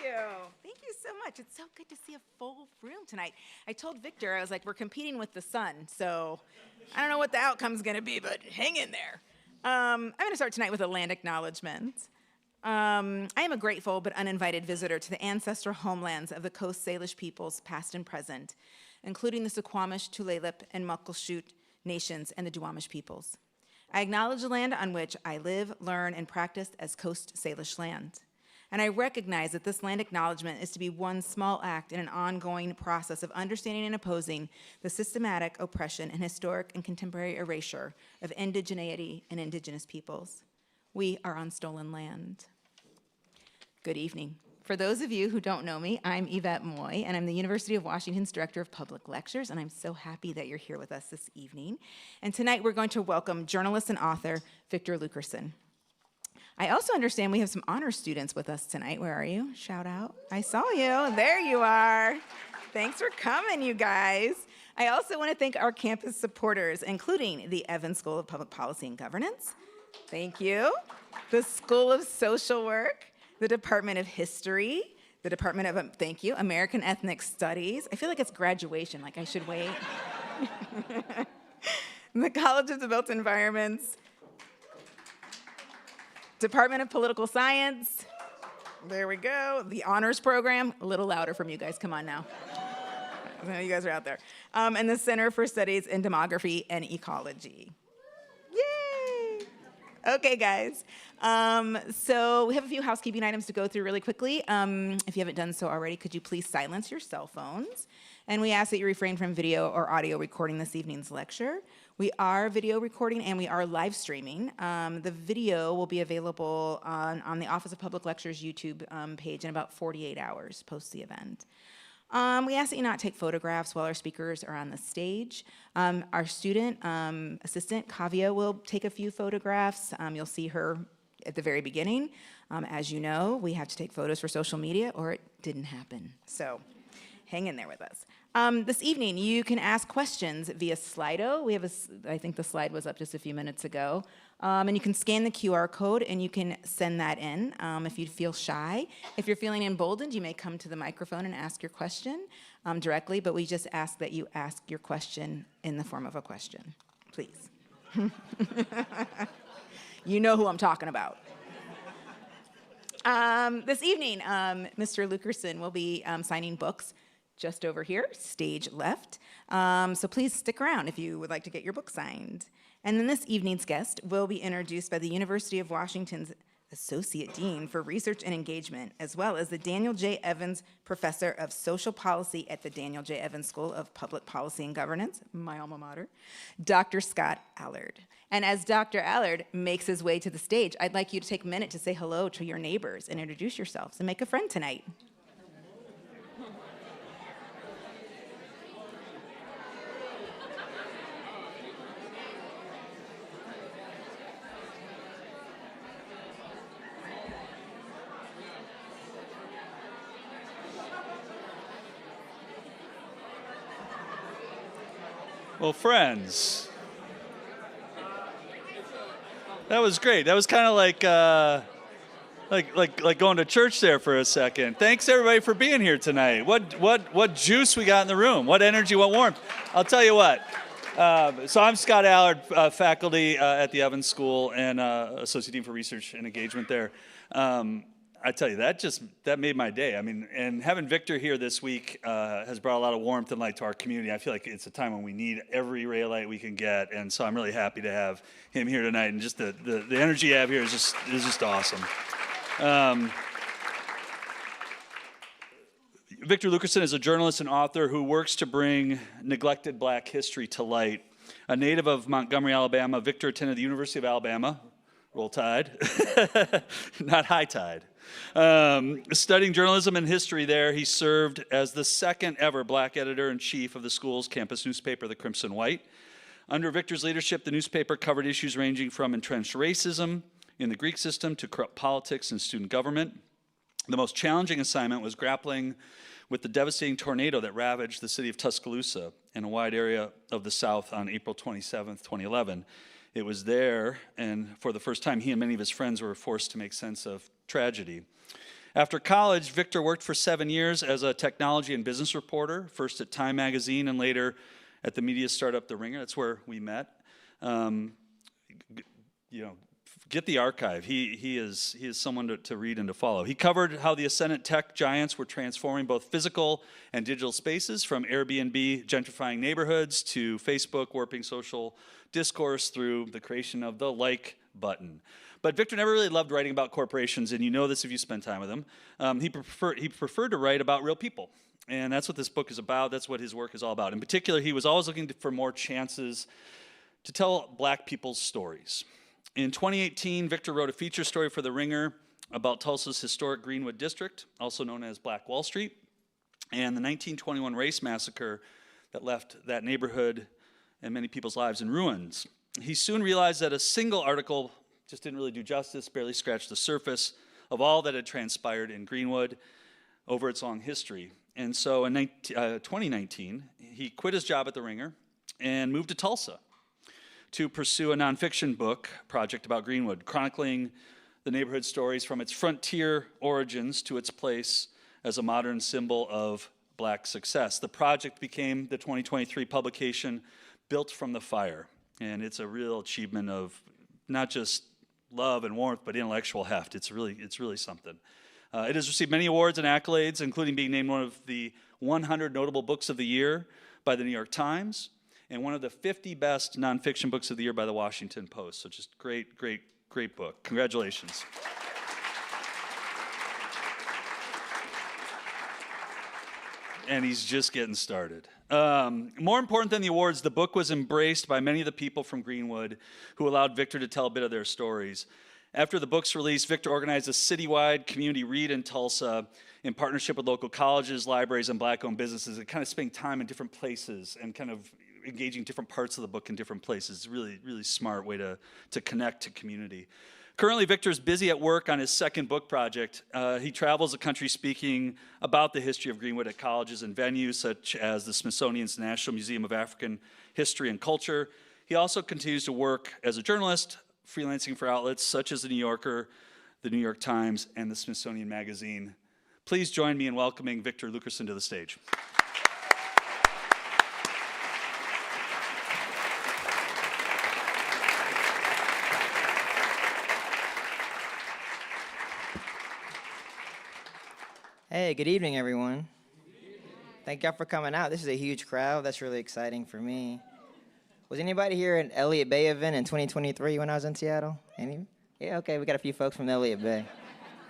you. Thank you so much. It's so good to see a full room tonight. I told Victor, I was like, we're competing with the sun, so I don't know what the outcome's going to be, but hang in there. I'm going to start tonight with a land acknowledgement. I am a grateful but uninvited visitor to the ancestral homelands of the Coast Salish peoples, past and present, including the Suquamish, Tulalip, and Muckleshoot nations and the Duwamish peoples. I acknowledge the land on which I live, learn, and practice as Coast Salish land. And I recognize that this land acknowledgement is to be one small act in an ongoing process of understanding and opposing the systematic oppression and historic and contemporary erasure of indigeneity and indigenous peoples. We are on stolen land. Good evening. For those of you who don't know me, I'm Yvette Moy, and I'm the University of Washington's Director of Public Lectures, and I'm so happy that you're here with us this evening. And tonight we're going to welcome journalist and author Victor Luckerson. I also understand we have some honor students with us tonight. Where are you? Shout out. I saw you. There you are. Thanks for coming, you guys. I also want to thank our campus supporters, including the Evans School of Public Policy and Governance. Thank you. The School of Social Work, the Department of History, the Department of, thank you, American Ethnic Studies. I feel like it's graduation, like I should wait. The College of the Built Environments, Department of Political Science, there we go. The Honors Program, a little louder from you guys, come on now. I know you guys are out there. And the Center for Studies in Demography and Ecology. Yay! Okay, guys. So we have a few housekeeping items to go through really quickly. If you haven't done so already, could you please silence your cell phones? And we ask that you refrain from video or audio recording this evening's lecture. We are video recording and we are live streaming. The video will be available on the Office of Public Lectures YouTube page in about 48 hours post the event. We ask that you not take photographs while our speakers are on the stage. Our student assistant, Kavya, will take a few photographs. You'll see her at the very beginning. As you know, we have to take photos for social media or it didn't happen. So hang in there with us. This evening, you can ask questions via Slido. We have I think the slide was up just a few minutes ago. And you can scan the QR code and you can send that in if you feel shy. If you're feeling emboldened, you may come to the microphone and ask your question directly, but we just ask that you ask your question in the form of a question, please. You know who I'm talking about. This evening, Mr. Luckerson will be signing books just over here, stage left. So please stick around if you would like to get your book signed. And then this evening's guest will be introduced by the University of Washington's Associate Dean for Research and Engagement, as well as the Daniel J. Evans Professor of Social Policy at the Daniel J. Evans School of Public Policy and Governance, my alma mater, Dr. Scott Allard. And as Dr. Allard makes his way to the stage, I'd like you to take a minute to say hello to your neighbors and introduce yourselves and make a friend tonight. Well, friends, that was great. That was kind of like going to church there for a second. Thanks everybody for being here tonight. What juice we got in the room? What energy? What warmth? I'll tell you what. So I'm Scott Allard, faculty at the Evans School and Associate Dean for Research and Engagement there. I tell you, that made my day. I mean, and having Victor here this week has brought a lot of warmth and light to our community. I feel like it's a time when we need every ray of light we can get, and so I'm really happy to have him here tonight. And just the energy you have here is just awesome. Victor Luckerson is a journalist and author who works to bring neglected Black history to light. A native of Montgomery, Alabama, Victor attended the University of Alabama. Roll Tide, not high tide. Studying journalism and history there, he served as the second ever Black editor-in-chief of the school's campus newspaper, the Crimson White. Under Victor's leadership, the newspaper covered issues ranging from entrenched racism in the Greek system to corrupt politics and student government. The most challenging assignment was grappling with the devastating tornado that ravaged the city of Tuscaloosa and a wide area of the South on April 27, 2011. It was there, and for the first time, he and many of his friends were forced to make sense of tragedy. After college, Victor worked for 7 years as a technology and business reporter, first at Time Magazine and later at the media startup The Ringer. That's where we met. Get the archive. He is someone to read and to follow. He covered how the ascendant tech giants were transforming both physical and digital spaces, from Airbnb gentrifying neighborhoods to Facebook warping social discourse through the creation of the like button. But Victor never really loved writing about corporations, and you know this if you spend time with him. He preferred to write about real people, and that's what this book is about. That's what his work is all about. In particular, he was always looking for more chances to tell Black people's stories. In 2018, Victor wrote a feature story for The Ringer about Tulsa's historic Greenwood district, also known as Black Wall Street, and the 1921 Race Massacre that left that neighborhood and many people's lives in ruins. He soon realized that a single article just didn't really do justice, barely scratched the surface of all that had transpired in Greenwood over its long history. And so in 2019, he quit his job at The Ringer and moved to Tulsa to pursue a nonfiction book project about Greenwood, chronicling the neighborhood stories from its frontier origins to its place as a modern symbol of Black success. The project became the 2023 publication Built from the Fire, and it's a real achievement of not just love and warmth, but intellectual heft. It's really something. It has received many awards and accolades, including being named one of the 100 notable books of the year by the New York Times, and one of the 50 best nonfiction books of the year by the Washington Post. So just great book. Congratulations. And he's just getting started. More important than the awards, the book was embraced by many of the people from Greenwood who allowed Victor to tell a bit of their stories. After the book's release, Victor organized a citywide community read in Tulsa in partnership with local colleges, libraries, and Black-owned businesses, and kind of spending time in different places and kind of engaging different parts of the book in different places. It's a really smart way to connect to community. Currently, Victor's busy at work on his second book project. He travels the country speaking about the history of Greenwood at colleges and venues such as the Smithsonian's National Museum of African History and Culture. He also continues to work as a journalist, freelancing for outlets such as The New Yorker, The New York Times, and the Smithsonian Magazine. Please join me in welcoming Victor Luckerson to the stage. Hey, good evening, everyone. Thank y'all for coming out. This is a huge crowd. That's really exciting for me. Was anybody here at Elliott Bay event in 2023 when I was in Seattle? Any? Yeah, okay, we got a few folks from Elliott Bay.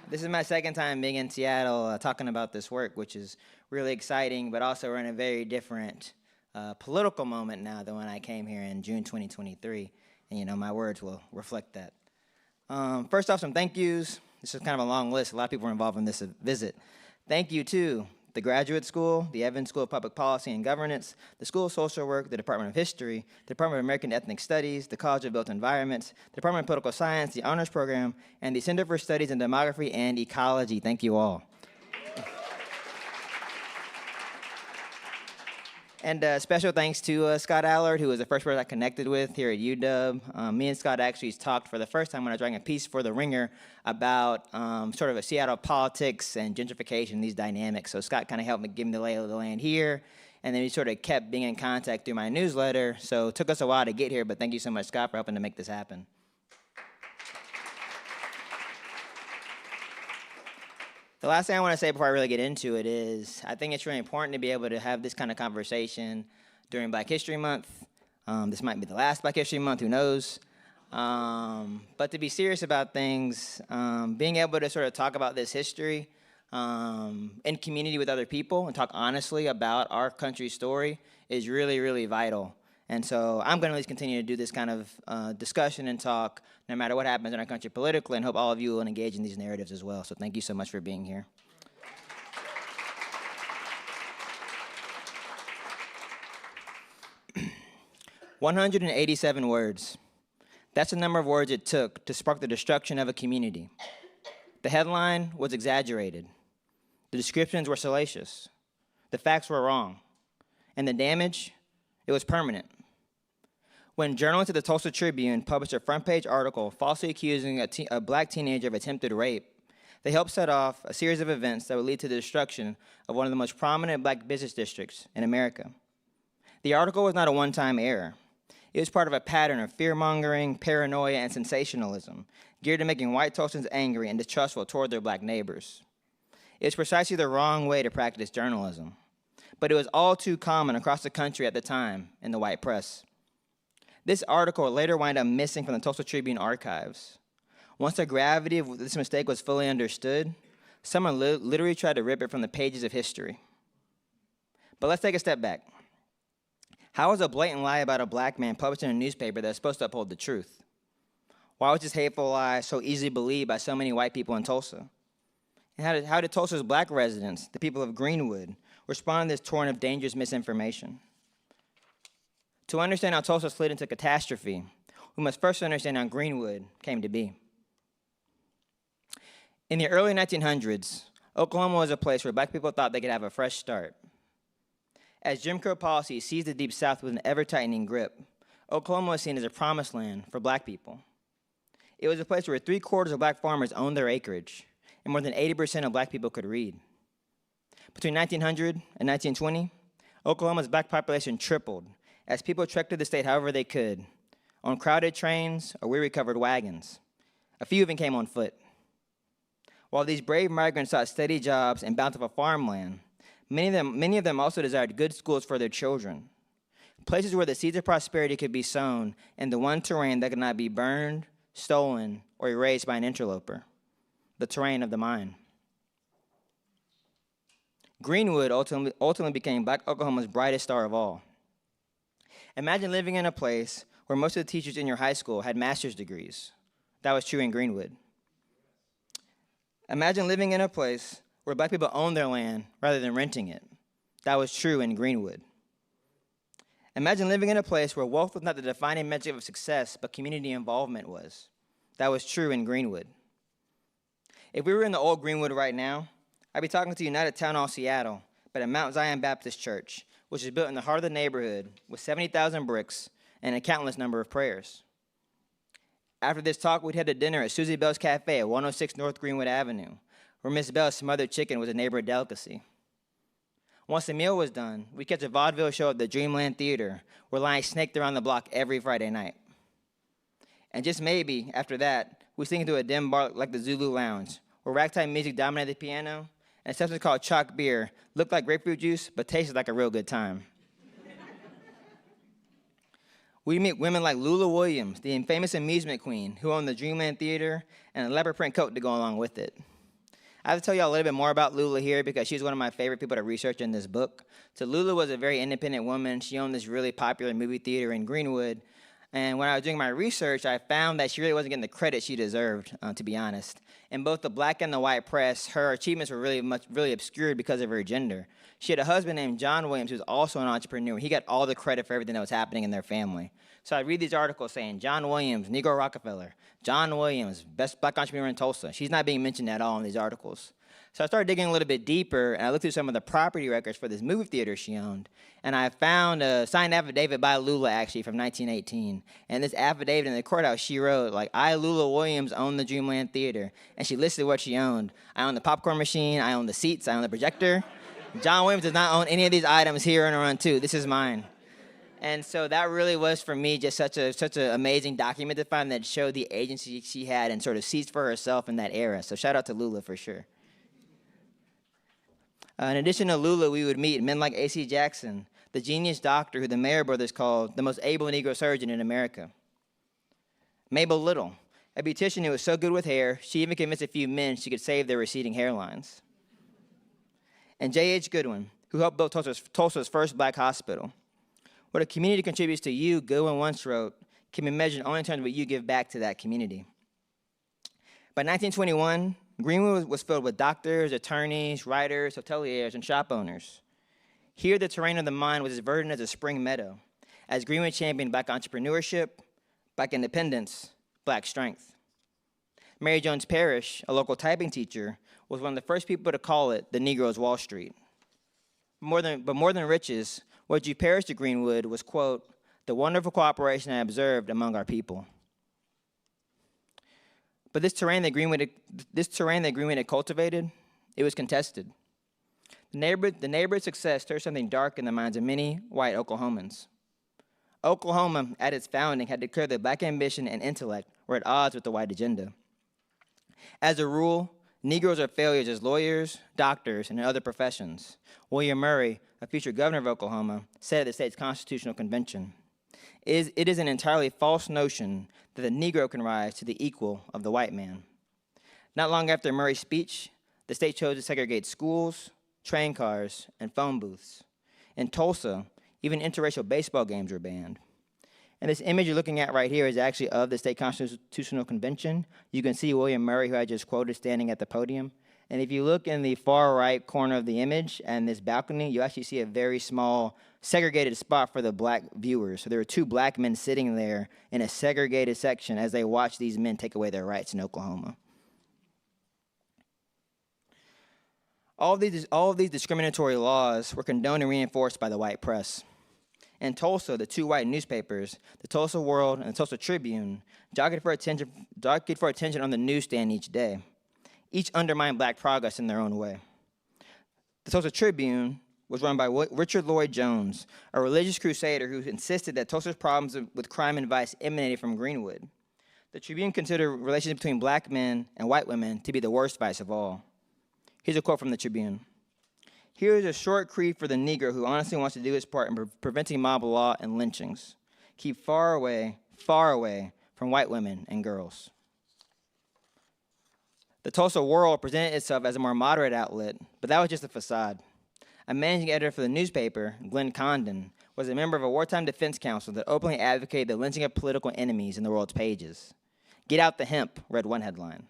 This is my second time being in Seattle talking about this work, which is really exciting, but also we're in a very different political moment now than when I came here in June 2023. And, my words will reflect that. First off, some thank yous. This is kind of a long list. A lot of people were involved in this visit. Thank you to the Graduate School, the Evans School of Public Policy and Governance, the School of Social Work, the Department of History, the Department of American Ethnic Studies, the College of Built Environments, the Department of Political Science, the Honors Program, and the Center for Studies in Demography and Ecology. Thank you all. And special thanks to Scott Allard, who was the first person I connected with here at UW. Me and Scott actually talked for the first time when I was writing a piece for The Ringer about sort of a Seattle politics and gentrification, these dynamics. So Scott kind of helped me give me the lay of the land here. And then we sort of kept being in contact through my newsletter. So it took us a while to get here, but thank you so much, Scott, for helping to make this happen. The last thing I want to say before I really get into it is I think it's really important to be able to have this kind of conversation during Black History Month. This might be the last Black History Month, who knows? But to be serious about things, being able to sort of talk about this history in community with other people and talk honestly about our country's story is really, really vital. And so I'm going to at least continue to do this kind of discussion and talk no matter what happens in our country politically, and hope all of you will engage in these narratives as well. So thank you so much for being here. "187 words. That's the number of words it took to spark the destruction of a community. The headline was exaggerated. The descriptions were salacious. The facts were wrong. And the damage, it was permanent. When journalists at the Tulsa Tribune published a front-page article falsely accusing a Black teenager of attempted rape, They helped set off a series of events that would lead to the destruction of one of the most prominent black business districts in America. The article was not a one-time error. It was part of a pattern of fear-mongering, paranoia, and sensationalism, geared to making white Tulsans angry and distrustful toward their black neighbors. It was precisely the wrong way to practice journalism, but it was all too common across the country at the time in the white press. This article later wound up missing from the Tulsa Tribune archives. Once the gravity of this mistake was fully understood, someone literally tried to rip it from the pages of history. But let's take a step back. How is a blatant lie about a black man published in a newspaper that's supposed to uphold the truth? Why was this hateful lie so easily believed by so many white people in Tulsa? And how did Tulsa's black residents, the people of Greenwood, respond to this torrent of dangerous misinformation? To understand how Tulsa slid into catastrophe, we must first understand how Greenwood came to be. In the early 1900s, Oklahoma was a place where black people thought they could have a fresh start. As Jim Crow policy seized the Deep South with an ever-tightening grip, Oklahoma was seen as a promised land for black people. It was a place where 3/4 of black farmers owned their acreage, and more than 80% of black people could read. Between 1900 and 1920, Oklahoma's black population tripled as people trekked to the state however they could, on crowded trains or weary-covered wagons. A few even came on foot. While these brave migrants sought steady jobs and bountiful farmland, many of them also desired good schools for their children, places where the seeds of prosperity could be sown in the one terrain that could not be burned, stolen, or erased by an interloper, the terrain of the mind. Greenwood ultimately became Black Oklahoma's brightest star of all. Imagine living in a place where most of the teachers in your high school had master's degrees. That was true in Greenwood. Imagine living in a place where black people owned their land rather than renting it. That was true in Greenwood. Imagine living in a place where wealth was not the defining metric of success, but community involvement was. That was true in Greenwood. If we were in the old Greenwood right now, I'd be talking to United Town Hall Seattle, but at Mount Zion Baptist Church, which is built in the heart of the neighborhood with 70,000 bricks and a countless number of prayers. After this talk, we'd head to dinner at Susie Bell's Cafe at 106 North Greenwood Avenue, where Miss Bell's smothered chicken was a neighborhood delicacy. Once the meal was done, we'd catch a vaudeville show at the Dreamland Theater, where lines snaked around the block every Friday night. And just maybe, after that, we'd sing into a dim bar like the Zulu Lounge, where ragtime music dominated the piano, and a substance called chalk beer looked like grapefruit juice, but tasted like a real good time. We meet women like Lula Williams, the infamous amusement queen, who owned the Dreamland Theater and a leopard print coat to go along with it. I have to tell you all a little bit more about Lula here because she's one of my favorite people to research in this book. So Lula was a very independent woman. She owned this really popular movie theater in Greenwood. And when I was doing my research, I found that she really wasn't getting the credit she deserved, to be honest. In both the black and the white press, her achievements were really obscured because of her gender. She had a husband named John Williams, who was also an entrepreneur. He got all the credit for everything that was happening in their family. So I'd read these articles saying, John Williams, Negro Rockefeller, John Williams, best black entrepreneur in Tulsa. She's not being mentioned at all in these articles. So I started digging a little bit deeper, and I looked through some of the property records for this movie theater she owned, and I found a signed affidavit by Lula, actually, from 1918. And this affidavit in the courthouse, she wrote, like, I, Lula Williams, own the Dreamland Theater. And she listed what she owned. I own the popcorn machine, I own the seats, I own the projector. John Williams does not own any of these items here in Run 2. This is mine. And so that really was, for me, just such an amazing document to find that showed the agency she had and sort of seized for herself in that era. So shout out to Lula for sure. In addition to Lula, we would meet men like A.C. Jackson, the genius doctor who the Mayer brothers called the most able Negro surgeon in America. Mabel Little, a beautician who was so good with hair, she even convinced a few men she could save their receding hairlines. And J.H. Goodwin, who helped build Tulsa's first black hospital. What a community contributes to you, Goodwin once wrote, can be measured only in terms of what you give back to that community. By 1921, Greenwood was filled with doctors, attorneys, writers, hoteliers, and shop owners. Here, the terrain of the mind was as verdant as a spring meadow, as Greenwood championed black entrepreneurship, black independence, black strength. Mary Jones Parrish, a local typing teacher, was one of the first people to call it the Negro's Wall Street. But more than riches, what drew Parrish to Greenwood was, quote, the wonderful cooperation I observed among our people. But this terrain that Greenwood had cultivated, it was contested. The neighborhood success stirred something dark in the minds of many white Oklahomans. Oklahoma, at its founding, had declared that black ambition and intellect were at odds with the white agenda. As a rule, Negroes are failures as lawyers, doctors, and in other professions. William Murray, a future governor of Oklahoma, said at the state's constitutional convention, "It is an entirely false notion that the Negro can rise to the equal of the white man." Not long after Murray's speech, the state chose to segregate schools, train cars, and phone booths. In Tulsa, even interracial baseball games were banned. And this image you're looking at right here is actually of the state constitutional convention. You can see William Murray, who I just quoted, standing at the podium. And if you look in the far right corner of the image and this balcony, you actually see a very small segregated spot for the black viewers. So there were two black men sitting there in a segregated section as they watched these men take away their rights in Oklahoma. All of these discriminatory laws were condoned and reinforced by the white press. In Tulsa, the two white newspapers, the Tulsa World and the Tulsa Tribune, jockeyed for attention on the newsstand each day. Each undermined black progress in their own way. The Tulsa Tribune was run by Richard Lloyd Jones, a religious crusader who insisted that Tulsa's problems with crime and vice emanated from Greenwood. The Tribune considered relations between black men and white women to be the worst vice of all. Here's a quote from the Tribune. "Here is a short creed for the Negro who honestly wants to do his part in preventing mob law and lynchings. Keep far away from white women and girls." The Tulsa World presented itself as a more moderate outlet, but that was just a facade. A managing editor for the newspaper, Glenn Condon, was a member of a wartime defense council that openly advocated the lynching of political enemies in the world's pages. "Get out the hemp," read one headline.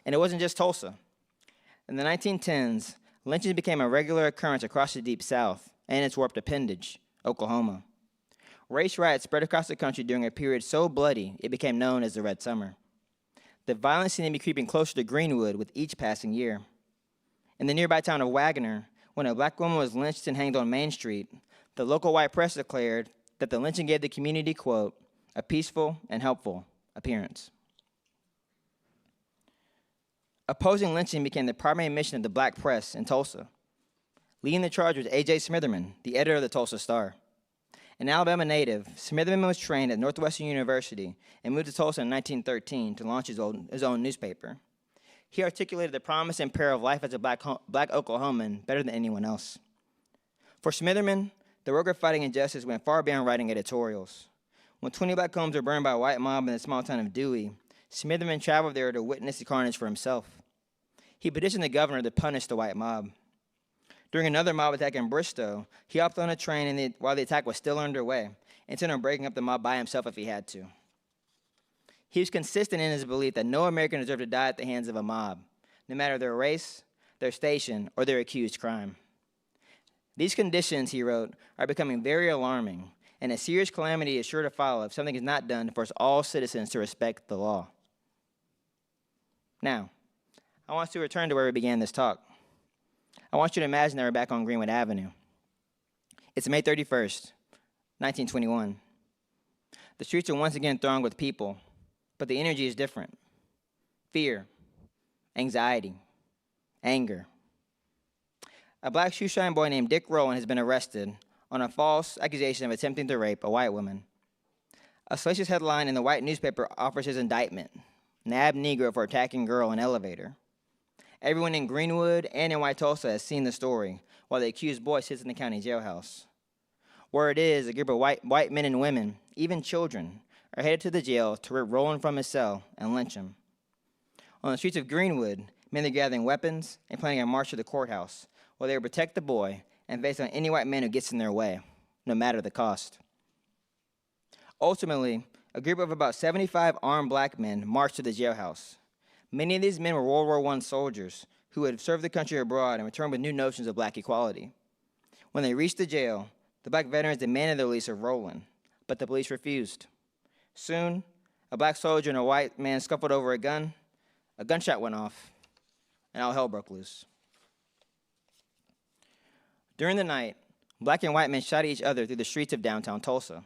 And it wasn't just Tulsa. In the 1910s, lynchings became a regular occurrence across the Deep South and its warped appendage, Oklahoma. Race riots spread across the country during a period so bloody it became known as the Red Summer. The violence seemed to be creeping closer to Greenwood with each passing year. In the nearby town of Wagoner, when a black woman was lynched and hanged on Main Street, the local white press declared that the lynching gave the community, quote, "a peaceful and helpful appearance." Opposing lynching became the primary mission of the black press in Tulsa. Leading the charge was A.J. Smitherman, the editor of the Tulsa Star. An Alabama native, Smitherman was trained at Northwestern University and moved to Tulsa in 1913 to launch his own newspaper. He articulated the promise and peril of life as a black Oklahoman better than anyone else. For Smitherman, the work of fighting injustice went far beyond writing editorials. When 20 black homes were burned by a white mob in the small town of Dewey, Smitherman traveled there to witness the carnage for himself. He petitioned the governor to punish the white mob. During another mob attack in Bristow, he hopped on a train while the attack was still underway, intending on breaking up the mob by himself if he had to. He was consistent in his belief that no American deserved to die at the hands of a mob, no matter their race, their station, or their accused crime. "These conditions," he wrote, "are becoming very alarming, and a serious calamity is sure to follow if something is not done to force all citizens to respect the law." Now, I want us to return to where we began this talk. I want you to imagine that we're back on Greenwood Avenue. It's May 31st, 1921. The streets are once again thronged with people, but the energy is different. Fear, anxiety, anger. A black shoeshine boy named Dick Rowland has been arrested on a false accusation of attempting to rape a white woman. A salacious headline in the white newspaper offers his indictment: "Nabbed Negro for attacking girl in elevator." Everyone in Greenwood and in White Tulsa has seen the story, while the accused boy sits in the county jailhouse. Word is a group of white men and women, even children, are headed to the jail to rip Rowland from his cell and lynch him. On the streets of Greenwood, men are gathering weapons and planning a march to the courthouse, where they will protect the boy and face on any white man who gets in their way, no matter the cost. Ultimately, a group of about 75 armed black men marched to the jailhouse. Many of these men were World War I soldiers who had served the country abroad and returned with new notions of black equality. When they reached the jail, the black veterans demanded the release of Rowland, but the police refused. Soon, a black soldier and a white man scuffled over a gun, a gunshot went off, and all hell broke loose. During the night, black and white men shot at each other through the streets of downtown Tulsa.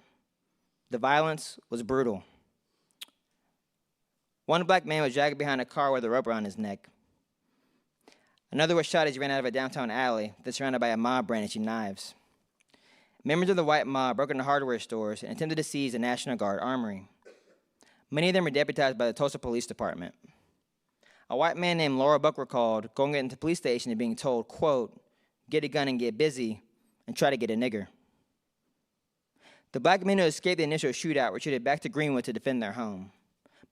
The violence was brutal. One black man was dragged behind a car with a rope around his neck. Another was shot as he ran out of a downtown alley that's surrounded by a mob brandishing knives. Members of the white mob broke into hardware stores and attempted to seize the National Guard armory. Many of them were deputized by the Tulsa Police Department. A white man named Laura Buck recalled going into the police station and being told, quote, "Get a gun and get busy, and try to get a nigger." The black men who escaped the initial shootout retreated back to Greenwood to defend their home.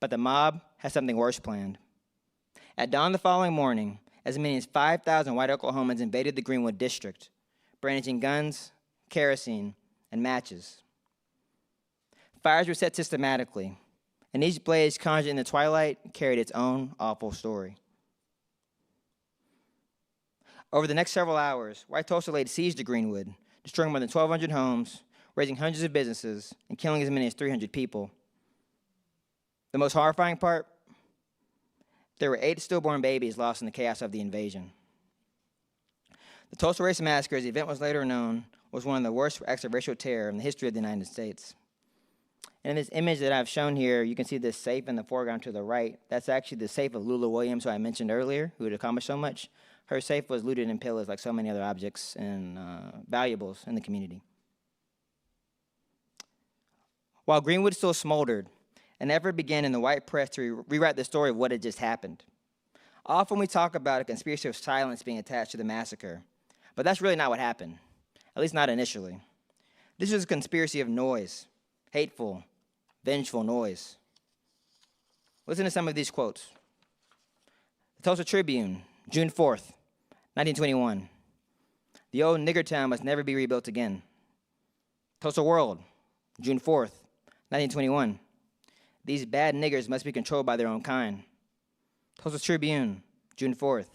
But the mob had something worse planned. At dawn the following morning, as many as 5,000 white Oklahomans invaded the Greenwood district, brandishing guns, kerosene, and matches. Fires were set systematically, and each blaze conjured in the twilight carried its own awful story. Over the next several hours, white Tulsa laid siege to Greenwood, destroying more than 1,200 homes, razing hundreds of businesses, and killing as many as 300 people. The most horrifying part? There were 8 stillborn babies lost in the chaos of the invasion. The Tulsa Race Massacre, as the event was later known, was one of the worst acts of racial terror in the history of the United States. And in this image that I've shown here, you can see this safe in the foreground to the right. That's actually the safe of Lula Williams, who I mentioned earlier, who had accomplished so much. Her safe was looted and pillaged like so many other objects and valuables in the community. While Greenwood still smoldered, an effort began in the white press to rewrite the story of what had just happened. Often we talk about a conspiracy of silence being attached to the massacre, but that's really not what happened, at least not initially. This was a conspiracy of noise, hateful, vengeful noise. Listen to some of these quotes. The Tulsa Tribune, June 4th, 1921. The old nigger town must never be rebuilt again. Tulsa World, June 4th, 1921. These bad niggers must be controlled by their own kind. Tulsa Tribune, June 4th,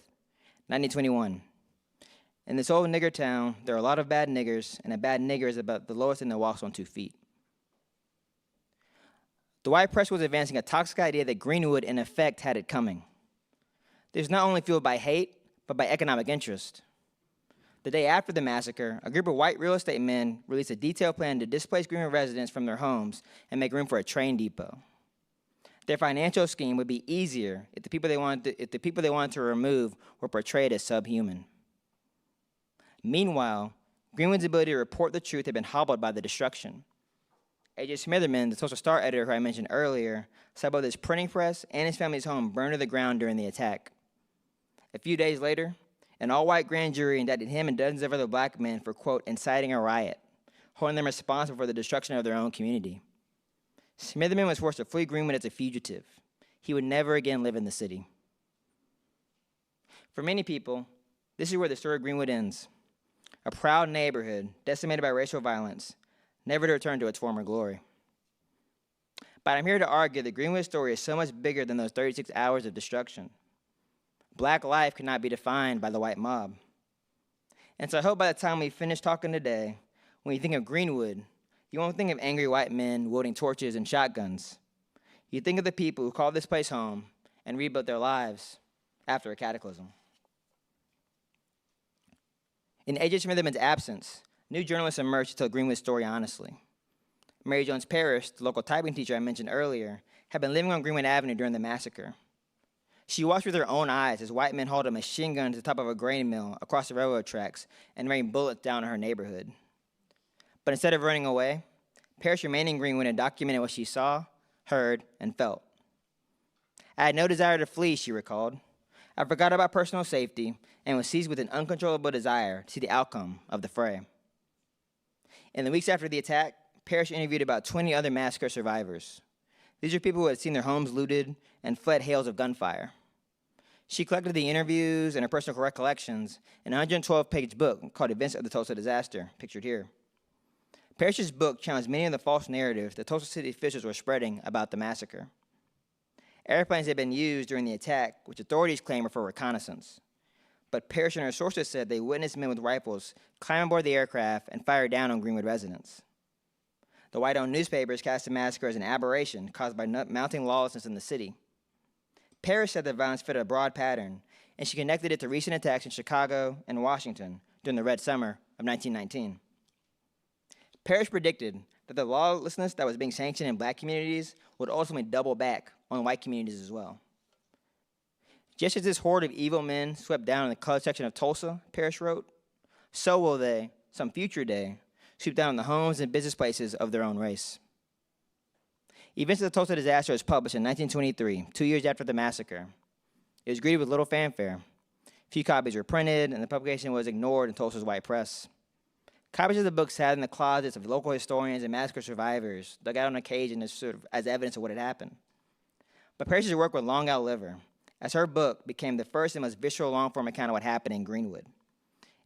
1921. In this old nigger town, there are a lot of bad niggers, and a bad nigger is about the lowest thing that walks on 2 feet. The white press was advancing a toxic idea that Greenwood, in effect, had it coming. This was not only fueled by hate, but by economic interest. The day after the massacre, a group of white real estate men released a detailed plan to displace Greenwood residents from their homes and make room for a train depot. Their financial scheme would be easier if the people they wanted to remove were portrayed as subhuman. Meanwhile, Greenwood's ability to report the truth had been hobbled by the destruction. A.J. Smitherman, the Tulsa Star editor who I mentioned earlier, saw both his printing press and his family's home burned to the ground during the attack. A few days later, an all-white grand jury indicted him and dozens of other black men for, quote, inciting a riot, holding them responsible for the destruction of their own community. Smitherman was forced to flee Greenwood as a fugitive. He would never again live in the city. For many people, this is where the story of Greenwood ends. A proud neighborhood decimated by racial violence, never to return to its former glory. But I'm here to argue that Greenwood's story is so much bigger than those 36 hours of destruction. Black life cannot be defined by the white mob. And so I hope by the time we finish talking today, when you think of Greenwood, you won't think of angry white men wielding torches and shotguns. You think of the people who called this place home and rebuilt their lives after a cataclysm. In A.J. Smitherman's absence, new journalists emerged to tell Greenwood's story honestly. Mary Jones Parrish, the local typing teacher I mentioned earlier, had been living on Greenwood Avenue during the massacre. She watched with her own eyes as white men hauled a machine gun to the top of a grain mill across the railroad tracks and rained bullets down on her neighborhood. But instead of running away, Parrish remained in Greenwood and documented what she saw, heard, and felt. I had no desire to flee, she recalled. I forgot about personal safety and was seized with an uncontrollable desire to see the outcome of the fray. In the weeks after the attack, Parrish interviewed about 20 other massacre survivors. These are people who had seen their homes looted and fled hails of gunfire. She collected the interviews and her personal recollections in a 112-page book called Events of the Tulsa Disaster, pictured here. Parrish's book challenged many of the false narratives that Tulsa city officials were spreading about the massacre. Airplanes had been used during the attack, which authorities claim were for reconnaissance. But Parrish and her sources said they witnessed men with rifles climb aboard the aircraft and fire down on Greenwood residents. The white-owned newspapers cast the massacre as an aberration caused by mounting lawlessness in the city. Parrish said the violence fit a broad pattern, and she connected it to recent attacks in Chicago and Washington during the Red Summer of 1919. Parrish predicted that the lawlessness that was being sanctioned in black communities would ultimately double back on white communities as well. Just as this horde of evil men swept down in the colored section of Tulsa, Parrish wrote, so will they, some future day, sweep down on the homes and business places of their own race. Events of the Tulsa disaster was published in 1923, 2 years after the massacre. It was greeted with little fanfare. Few copies were printed, and the publication was ignored in Tulsa's white press. Copies of the book sat in the closets of local historians and massacre survivors, dug out on occasion as evidence of what had happened. But Parrish's work would long outlive her, as her book became the first and most visceral long-form account of what happened in Greenwood.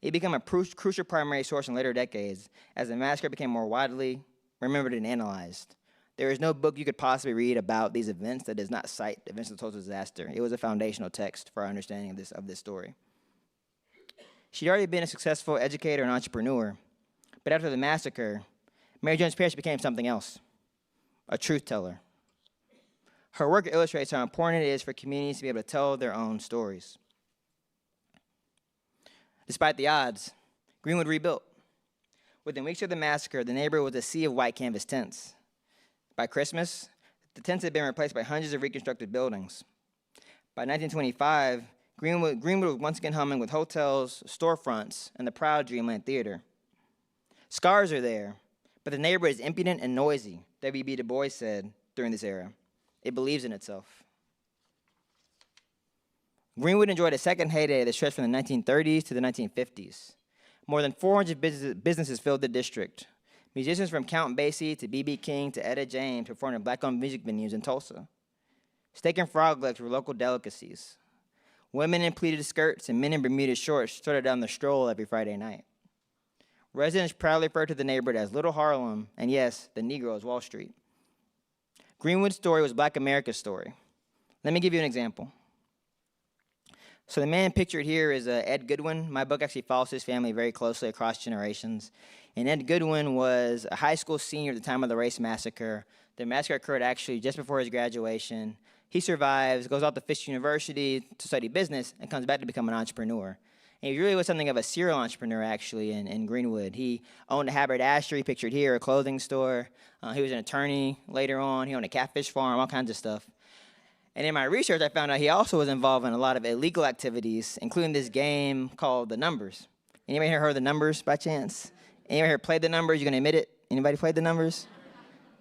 It became a crucial primary source in later decades as the massacre became more widely remembered and analyzed. There is no book you could possibly read about these events that does not cite events of the Tulsa disaster. It was a foundational text for our understanding of this story. She'd already been a successful educator and entrepreneur, but after the massacre, Mary Jones Parrish became something else, a truth teller. Her work illustrates how important it is for communities to be able to tell their own stories. Despite the odds, Greenwood rebuilt. Within weeks of the massacre, the neighborhood was a sea of white canvas tents. By Christmas, the tents had been replaced by hundreds of reconstructed buildings. By 1925, Greenwood was once again humming with hotels, storefronts, and the proud Dreamland Theater. Scars are there, but the neighborhood is impudent and noisy, W.B. Du Bois said during this era. It believes in itself. Greenwood enjoyed a second heyday that stretched from the 1930s to the 1950s. More than 400 businesses filled the district. Musicians from Count Basie to B.B. King to Etta James performed in black-owned music venues in Tulsa. Steak and frog legs were local delicacies. Women in pleated skirts and men in Bermuda shorts started down the stroll every Friday night. Residents proudly referred to the neighborhood as Little Harlem, and yes, the Negro's Wall Street. Greenwood's story was Black America's story. Let me give you an example. So the man pictured here is Ed Goodwin. My book actually follows his family very closely across generations. And Ed Goodwin was a high school senior at the time of the Race Massacre. The massacre occurred actually just before his graduation. He survives, goes off to Fisk University to study business, and comes back to become an entrepreneur. And he really was something of a serial entrepreneur, actually, in Greenwood. He owned a haberdashery, pictured here, a clothing store. He was an attorney later on. He owned a catfish farm, all kinds of stuff. And in my research, I found out he also was involved in a lot of illegal activities, including this game called The Numbers. Anybody here heard of The Numbers by chance? Anybody here played The Numbers? You gonna admit it? Anybody played The Numbers?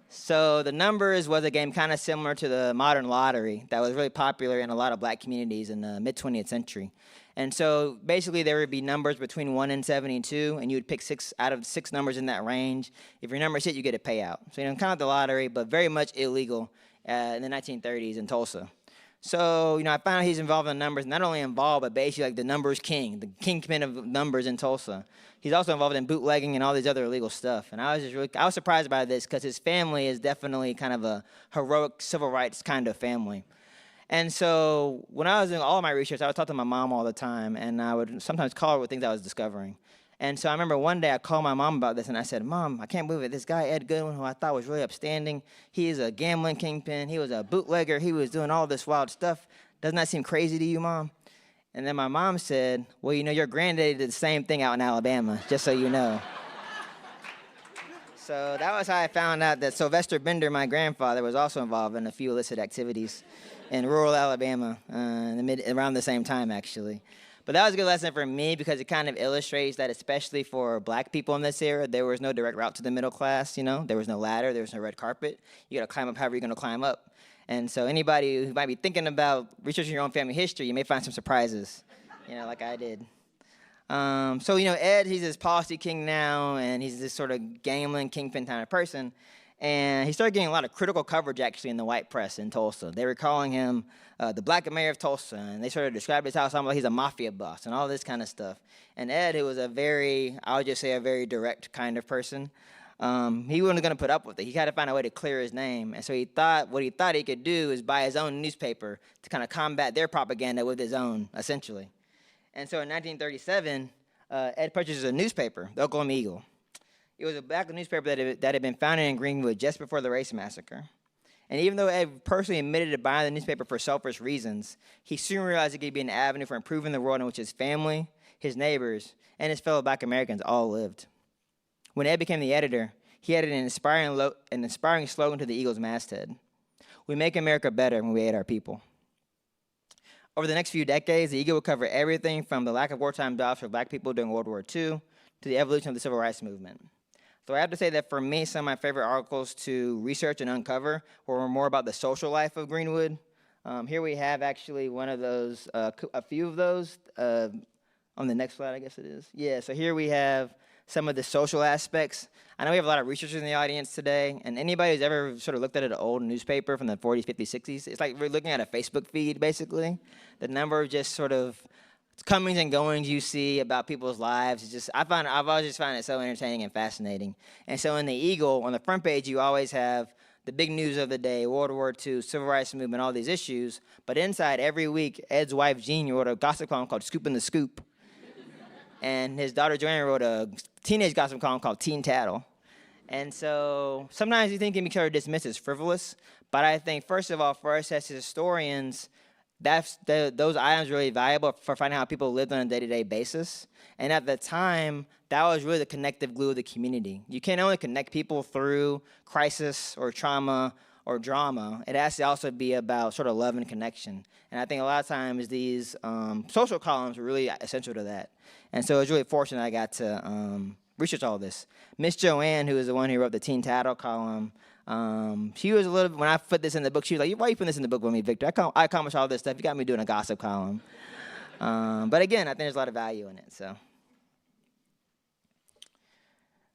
So The Numbers was a game kind of similar to the modern lottery that was really popular in a lot of black communities in the mid-20th century. And so basically there would be numbers between 1 and 72, and you would pick 6 out of 6 numbers in that range. If your numbers hit, you get a payout. So kind of like the lottery, but very much illegal in the 1930s in Tulsa. So, I found out he's involved in numbers, not only involved, but basically like the numbers king, the kingpin of numbers in Tulsa. He's also involved in bootlegging and all these other illegal stuff. And I was surprised by this because his family is definitely kind of a heroic civil rights kind of family. And so when I was doing all of my research, I would talk to my mom all the time, and I would sometimes call her with things I was discovering. And so I remember one day I called my mom about this, and I said, Mom, I can't believe it. This guy, Ed Goodwin, who I thought was really upstanding, he is a gambling kingpin. He was a bootlegger. He was doing all this wild stuff. Doesn't that seem crazy to you, Mom? And then my mom said, well, your granddaddy did the same thing out in Alabama, just so you know. So that was how I found out that Sylvester Bender, my grandfather, was also involved in a few illicit activities in rural Alabama around the same time, actually. But that was a good lesson for me because it kind of illustrates that, especially for black people in this era, there was no direct route to the middle class, There was no ladder, there was no red carpet. You got to climb up however you're going to climb up. And so anybody who might be thinking about researching your own family history, you may find some surprises, like I did. Ed, he's this policy king now, and he's this sort of gambling kingpin kind of person. And he started getting a lot of critical coverage, actually, in the white press in Tulsa. They were calling him the Black Mayor of Tulsa, and they sort of described his house like he's a mafia boss and all this kind of stuff. And Ed, who was a very direct kind of person, he wasn't going to put up with it. He had to find a way to clear his name. And so what he thought he could do is buy his own newspaper to kind of combat their propaganda with his own, essentially. And so in 1937, Ed purchases a newspaper, the Oklahoma Eagle. It was a black newspaper that had been founded in Greenwood just before the Race Massacre. And even though Ed personally admitted to buying the newspaper for selfish reasons, he soon realized it could be an avenue for improving the world in which his family, his neighbors, and his fellow black Americans all lived. When Ed became the editor, he added an inspiring slogan to the Eagle's masthead. We make America better when we aid our people. Over the next few decades, the Eagle will cover everything from the lack of wartime jobs for black people during World War II to the evolution of the Civil Rights Movement. So I have to say that for me, some of my favorite articles to research and uncover were more about the social life of Greenwood. Here we have actually one of those, a few of those on the next slide, I guess it is. Yeah, so here we have some of the social aspects. I know we have a lot of researchers in the audience today, and anybody who's ever sort of looked at an old newspaper from the 40s, 50s, 60s, it's like we're looking at a Facebook feed, basically. The number of just sort of comings and goings you see about people's lives is just, I've always just found it so entertaining and fascinating. And so in the Eagle, on the front page, you always have the big news of the day, World War II, Civil Rights Movement, all these issues. But inside, every week, Ed's wife, Jean, wrote a gossip column called Scoopin' the Scoop. And his daughter, Joanne, wrote a teenage gossip column called Teen Tattle. And so sometimes you think it can be sort of dismissed as frivolous. But I think, first of all, for us as historians, those items are really valuable for finding out how people lived on a day-to-day basis. And at the time, that was really the connective glue of the community. You can't only connect people through crisis or trauma or drama. It has to also be about sort of love and connection. And I think a lot of times these social columns are really essential to that. And so it's really fortunate I got to research all this. Miss Joanne, who is the one who wrote the Teen Tattle column, she was a little, when I put this in the book, she was like, why are you putting this in the book with me, Victor? I accomplished all this stuff. You got me doing a gossip column. But again, I think there's a lot of value in it. So,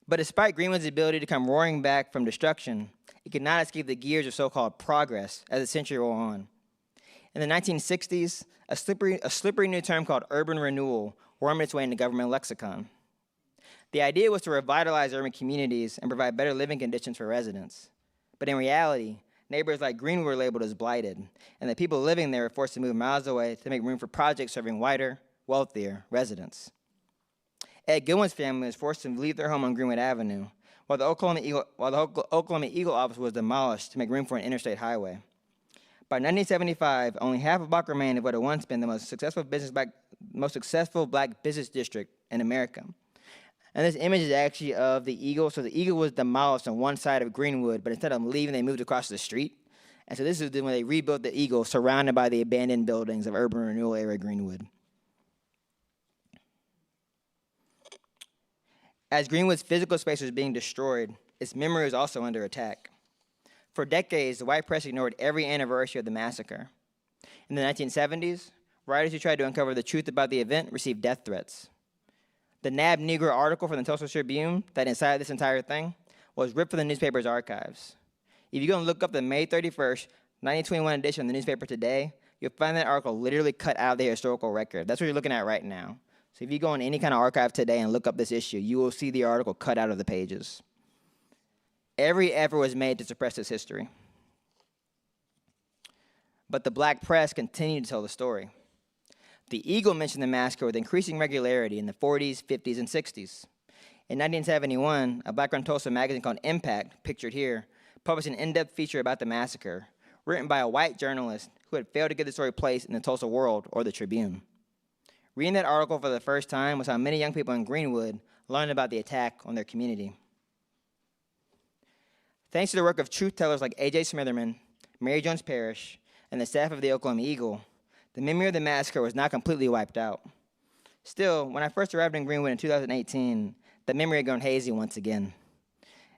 but despite Greenwood's ability to come roaring back from destruction, it could not escape the gears of so-called progress as the century wore on. In the 1960s, a slippery new term called urban renewal wormed its way into government lexicon. The idea was to revitalize urban communities and provide better living conditions for residents. But in reality, neighbors like Greenwood were labeled as blighted, and the people living there were forced to move miles away to make room for projects serving whiter, wealthier residents. Ed Goodwin's family was forced to leave their home on Greenwood Avenue, while the Oklahoma Eagle office was demolished to make room for an interstate highway. By 1975, only half a block remained of what had once been the most successful black business district in America. And this image is actually of the Eagle. So the Eagle was demolished on one side of Greenwood, but instead of leaving, they moved across the street. And so this is when they rebuilt the Eagle, surrounded by the abandoned buildings of urban renewal area Greenwood. As Greenwood's physical space was being destroyed, its memory was also under attack. For decades, the white press ignored every anniversary of the massacre. In the 1970s, writers who tried to uncover the truth about the event received death threats. The Nab Negro article from the Tulsa Tribune that incited this entire thing was ripped from the newspaper's archives. If you go and look up the May 31st, 1921 edition of the newspaper today, you'll find that article literally cut out of the historical record. That's what you're looking at right now. So if you go in any kind of archive today and look up this issue, you will see the article cut out of the pages. Every effort was made to suppress this history. But the black press continued to tell the story. The Eagle mentioned the massacre with increasing regularity in the 40s, 50s, and 60s. In 1971, a black-run Tulsa magazine called Impact, pictured here, published an in-depth feature about the massacre, written by a white journalist who had failed to give the story place in the Tulsa World or the Tribune. Reading that article for the first time was how many young people in Greenwood learned about the attack on their community. Thanks to the work of truth tellers like A.J. Smitherman, Mary Jones Parrish, and the staff of the Oklahoma Eagle, the memory of the massacre was not completely wiped out. Still, when I first arrived in Greenwood in 2018, the memory had gone hazy once again.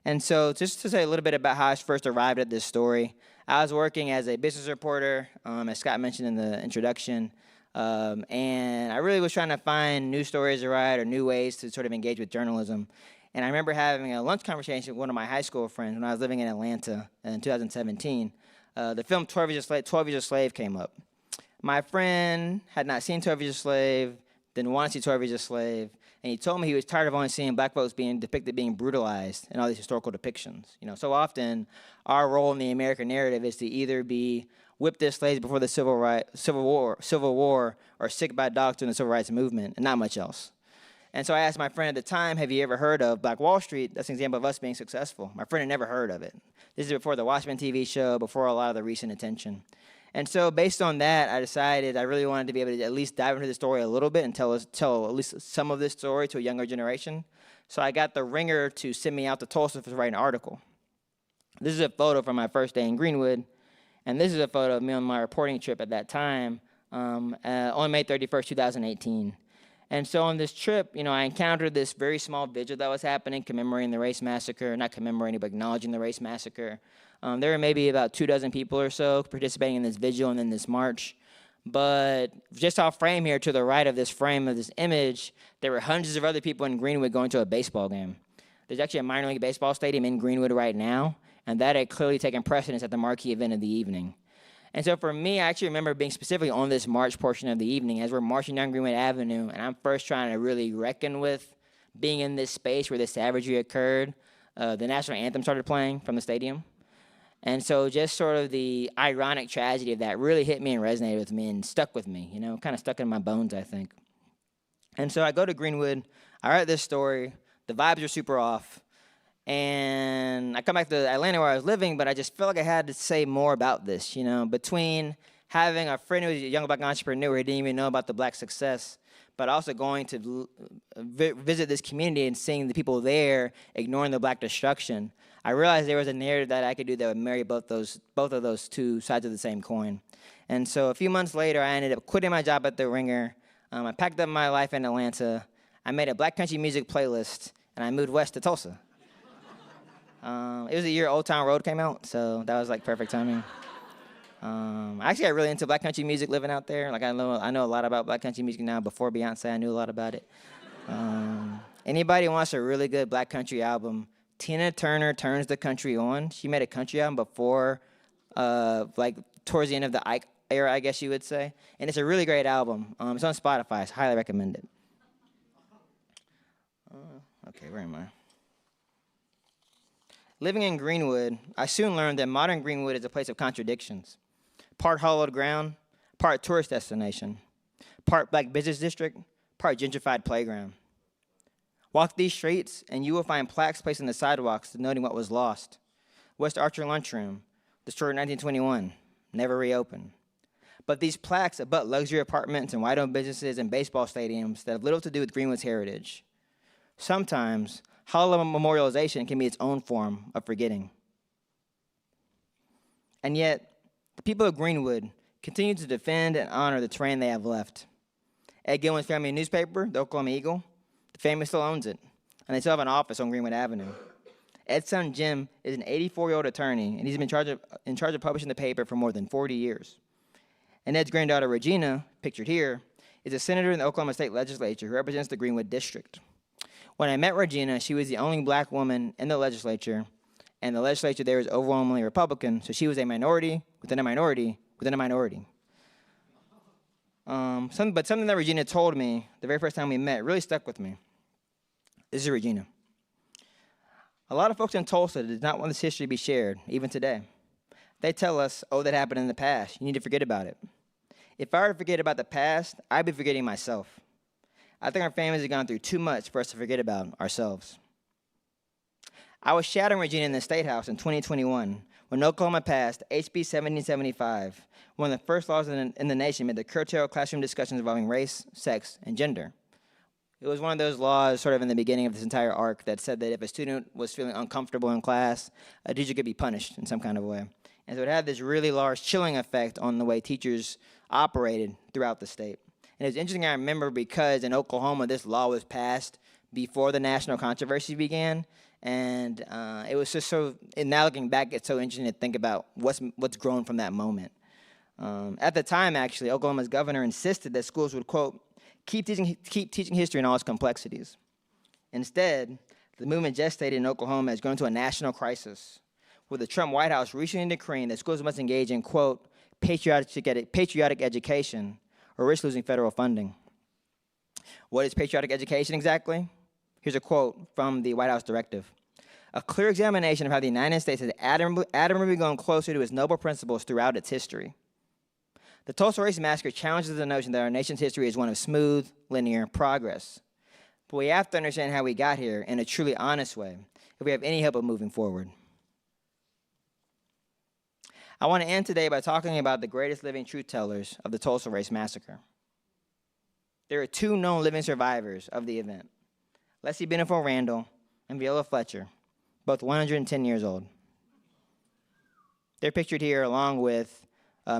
And so just to say a little bit about how I first arrived at this story, I was working as a business reporter, as Scott mentioned in the introduction, and I really was trying to find new stories to write or new ways to sort of engage with journalism. And I remember having a lunch conversation with one of my high school friends when I was living in Atlanta in 2017. The film 12 Years a Slave came up. My friend had not seen 12 Years a Slave, didn't want to see 12 Years a Slave, and he told me he was tired of only seeing black folks being depicted being brutalized in all these historical depictions. You know, so often our role in the American narrative is to either be whipped as slaves before the Civil War, or sick by dogs during the Civil Rights Movement, and not much else. And so I asked my friend at the time, have you ever heard of Black Wall Street? That's an example of us being successful. My friend had never heard of it. This is before the Watchmen TV show, before a lot of the recent attention. And so based on that, I decided I really wanted to be able to at least dive into the story a little bit and tell at least some of this story to a younger generation. So I got the Ringer to send me out to Tulsa to write an article. This is a photo from my first day in Greenwood. And this is a photo of me on my reporting trip at that time on May 31st, 2018. And so on this trip, I encountered this very small vigil that was happening, commemorating the race massacre, not commemorating, but acknowledging the race massacre. There were maybe about 24 people or so participating in this vigil and in this march. But just off frame here to the right of this frame of this image, there were hundreds of other people in Greenwood going to a baseball game. There's actually a minor league baseball stadium in Greenwood right now, and that had clearly taken precedence at the marquee event of the evening. And so for me, I actually remember being specifically on this march portion of the evening as we're marching down Greenwood Avenue, and I'm first trying to really reckon with being in this space where this savagery occurred. The national anthem started playing from the stadium. And so just sort of the ironic tragedy of that really hit me and resonated with me and stuck with me, kind of stuck in my bones, I think. And so I go to Greenwood, I write this story, the vibes are super off, and I come back to Atlanta where I was living, but I just felt like I had to say more about this, between having a friend who was a young black entrepreneur who didn't even know about the black success, but also going to visit this community and seeing the people there ignoring the black destruction. I realized there was a narrative that I could do that would marry both of those two sides of the same coin. And so a few months later, I ended up quitting my job at The Ringer. I packed up my life in Atlanta. I made a black country music playlist, and I moved west to Tulsa. It was the year Old Town Road came out, so that was like perfect timing. I actually got really into black country music living out there. Like I know a lot about black country music now. Before Beyonce, I knew a lot about it. Anybody who wants a really good black country album, Tina Turner Turns the Country On. She made a country album before, towards the end of the Ike era, I guess you would say. And it's a really great album. It's on Spotify, so I highly recommend it. Okay, where am I? Living in Greenwood, I soon learned that modern Greenwood is a place of contradictions. Part hollowed ground, part tourist destination, part black business district, part gentrified playground. Walk these streets, and you will find plaques placed on the sidewalks denoting what was lost. West Archer Lunchroom, destroyed in 1921, never reopened. But these plaques abut luxury apartments and white-owned businesses and baseball stadiums that have little to do with Greenwood's heritage. Sometimes, hollow memorialization can be its own form of forgetting. And yet, the people of Greenwood continue to defend and honor the terrain they have left. Ed Gilman's family newspaper, the Oklahoma Eagle, the family still owns it, and they still have an office on Greenwood Avenue. Ed's son, Jim, is an 84-year-old attorney, and he's been in charge of publishing the paper for more than 40 years. And Ed's granddaughter, Regina, pictured here, is a senator in the Oklahoma State Legislature who represents the Greenwood District. When I met Regina, she was the only black woman in the legislature, and the legislature there is overwhelmingly Republican, so she was a minority within a minority within a minority. Something that Regina told me the very first time we met really stuck with me. This is Regina. A lot of folks in Tulsa did not want this history to be shared, even today. They tell us, oh, that happened in the past. You need to forget about it. If I were to forget about the past, I'd be forgetting myself. I think our families have gone through too much for us to forget about ourselves. I was shadowing Regina in the State House in 2021 when Oklahoma passed HB 1775, one of the first laws in the nation meant to curtail classroom discussions involving race, sex, and gender. It was one of those laws sort of in the beginning of this entire arc that said that if a student was feeling uncomfortable in class, a teacher could be punished in some kind of way. And so it had this really large chilling effect on the way teachers operated throughout the state. And it's interesting, I remember, because in Oklahoma, this law was passed before the national controversy began. And it was just so, and now looking back, it's so interesting to think about what's grown from that moment. At the time, actually, Oklahoma's governor insisted that schools would, quote, keep teaching history in all its complexities. Instead, the movement gestated in Oklahoma has grown to a national crisis, with the Trump White House recently decreeing that schools must engage in, quote, patriotic education, or risk losing federal funding. What is patriotic education exactly? Here's a quote from the White House directive. A clear examination of how the United States has admirably gone closer to its noble principles throughout its history. The Tulsa Race Massacre challenges the notion that our nation's history is one of smooth, linear progress. But we have to understand how we got here in a truly honest way if we have any hope of moving forward. I want to end today by talking about the greatest living truth tellers of the Tulsa Race Massacre. There are two known living survivors of the event, Leslie Benefo Randall and Viola Fletcher, both 110 years old. They're pictured here along with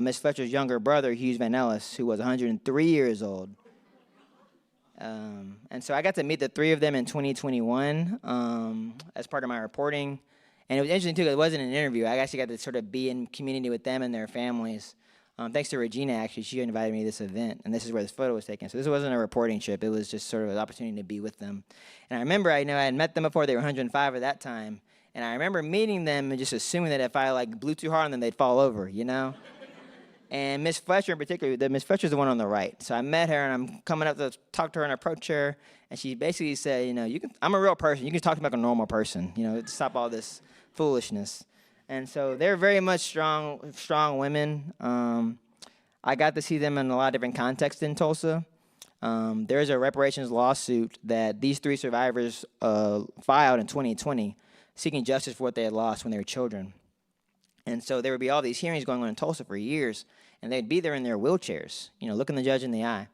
Miss Fletcher's younger brother, Hughes Van Ellis, who was 103 years old. And so I got to meet the three of them in 2021 as part of my reporting. And it was interesting, too, because it wasn't an interview. I actually got to sort of be in community with them and their families. Thanks to Regina, actually, she invited me to this event, and this is where this photo was taken. So this wasn't a reporting trip. It was just sort of an opportunity to be with them. And I remember, I had met them before. They were 105 at that time. And I remember meeting them and just assuming that if I, blew too hard on them, they'd fall over, And Miss Fletcher in particular, Miss Fletcher's the one on the right. So I met her, and I'm coming up to talk to her and approach her, and she basically said, I'm a real person. You can talk to me like a normal person, stop all this foolishness. And so they're very much strong women. I got to see them in a lot of different contexts in Tulsa. There's a reparations lawsuit that these three survivors filed in 2020, seeking justice for what they had lost when they were children. And so there would be all these hearings going on in Tulsa for years, and they'd be there in their wheelchairs, looking the judge in the eye.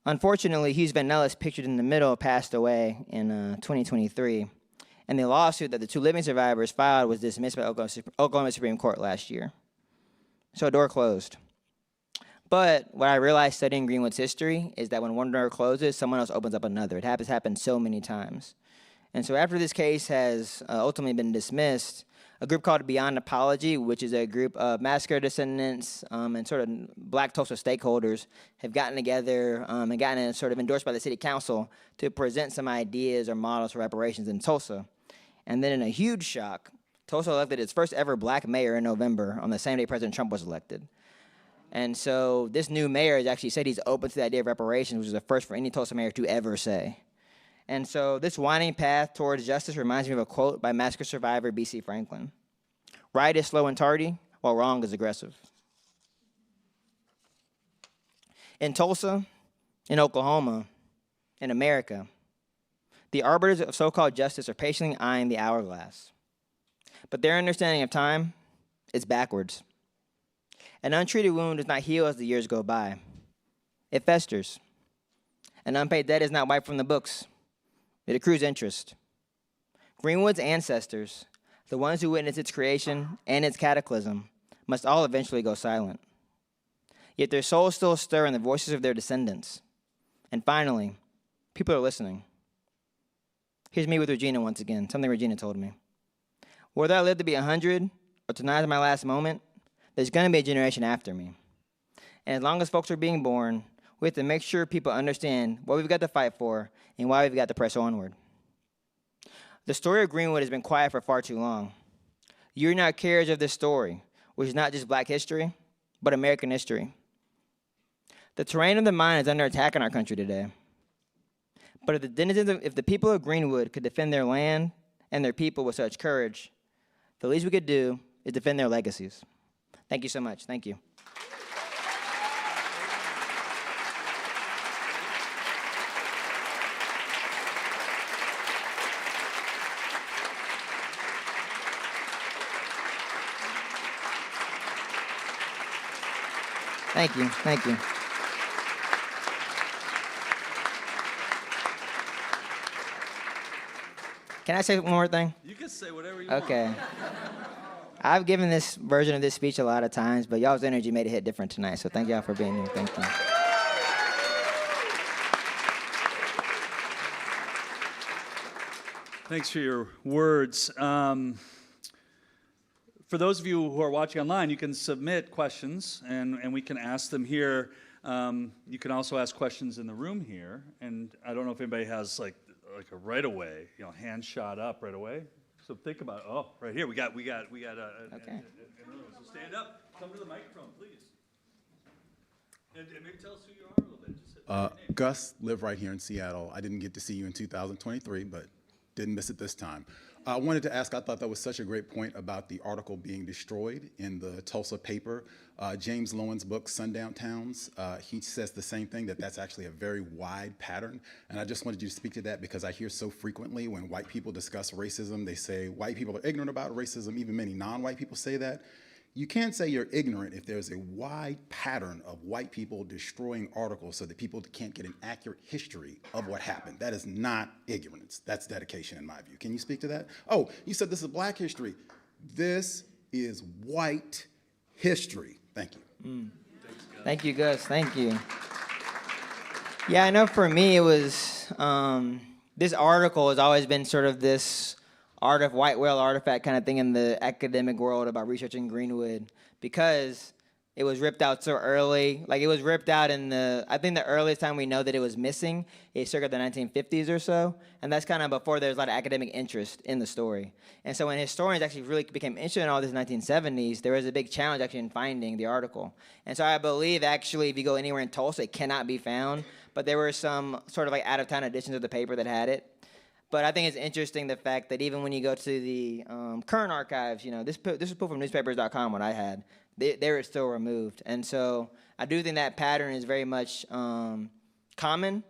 Unfortunately, Hughes Van Ellis, pictured in the middle, passed away in 2023. And the lawsuit that the two living survivors filed was dismissed by Oklahoma Supreme Court last year. So a door closed. But what I realized studying Greenwood's history is that when one door closes, someone else opens up another. It has happened so many times. And so after this case has ultimately been dismissed, a group called Beyond Apology, which is a group of massacre descendants and sort of Black Tulsa stakeholders, have gotten together and gotten it sort of endorsed by the city council to present some ideas or models for reparations in Tulsa. And then in a huge shock, Tulsa elected its first ever Black mayor in November on the same day President Trump was elected. And so this new mayor has actually said he's open to the idea of reparations, which is the first for any Tulsa mayor to ever say. And so this winding path towards justice reminds me of a quote by massacre survivor B.C. Franklin. Right is slow and tardy, while wrong is aggressive. In Tulsa, in Oklahoma, in America, the arbiters of so-called justice are patiently eyeing the hourglass. But their understanding of time is backwards. An untreated wound does not heal as the years go by. It festers. An unpaid debt is not wiped from the books. It accrues interest. Greenwood's ancestors, the ones who witnessed its creation and its cataclysm, must all eventually go silent. Yet their souls still stir in the voices of their descendants. And finally, people are listening. Here's me with Regina once again, something Regina told me. Whether I live to be 100 or tonight is my last moment, there's going to be a generation after me. And as long as folks are being born, we have to make sure people understand what we've got to fight for and why we've got to press onward. The story of Greenwood has been quiet for far too long. You're not carriers of this story, which is not just Black history, but American history. The terrain of the mind is under attack in our country today. But if the people of Greenwood could defend their land and their people with such courage, the least we could do is defend their legacies. Thank you so much. Thank you. Thank you. Thank you. Can I say one more thing? You can say whatever you want. Okay. I've given this version of this speech a lot of times, but y'all's energy made it hit different tonight, so thank y'all for being here. Thank you. Thanks for your words. For those of you who are watching online, you can submit questions, and we can ask them here. You can also ask questions in the room here, and I don't know if anybody has like a right away, hand shot up right away. So think about it. Oh, right here we got okay. So stand up, come to the microphone, please, and maybe tell us who you are a little bit. Just say your name. Gus, live right here in Seattle. I didn't get to see you in 2023, but didn't miss it this time. I wanted to ask, I thought that was such a great point about the article being destroyed in the Tulsa paper. James Lowen's book, Sundown Towns, he says the same thing, that's actually a very wide pattern. And I just wanted you to speak to that because I hear so frequently when white people discuss racism, they say white people are ignorant about racism. Even many non-white people say that. You can't say you're ignorant if there's a wide pattern of white people destroying articles so that people can't get an accurate history of what happened. That is not ignorance. That's dedication in my view. Can you speak to that? Oh, you said this is Black history. This is white history. Thank you. Thank you, Gus. Thank you. Yeah, I know for me it was, this article has always been sort of this white whale artifact kind of thing in the academic world about researching Greenwood, because it was ripped out so early. Like, it was ripped out I think the earliest time we know that it was missing is circa the 1950s or so, and that's kind of before there was a lot of academic interest in the story. And so when historians actually really became interested in all this in the 1970s, there was a big challenge actually in finding the article. And so I believe actually if you go anywhere in Tulsa, it cannot be found, but there were some sort of like out-of-town editions of the paper that had it. But I think it's interesting the fact that even when you go to the current archives, this was pulled from newspapers.com, what I had, they were still removed. And so I do think that pattern is very much common.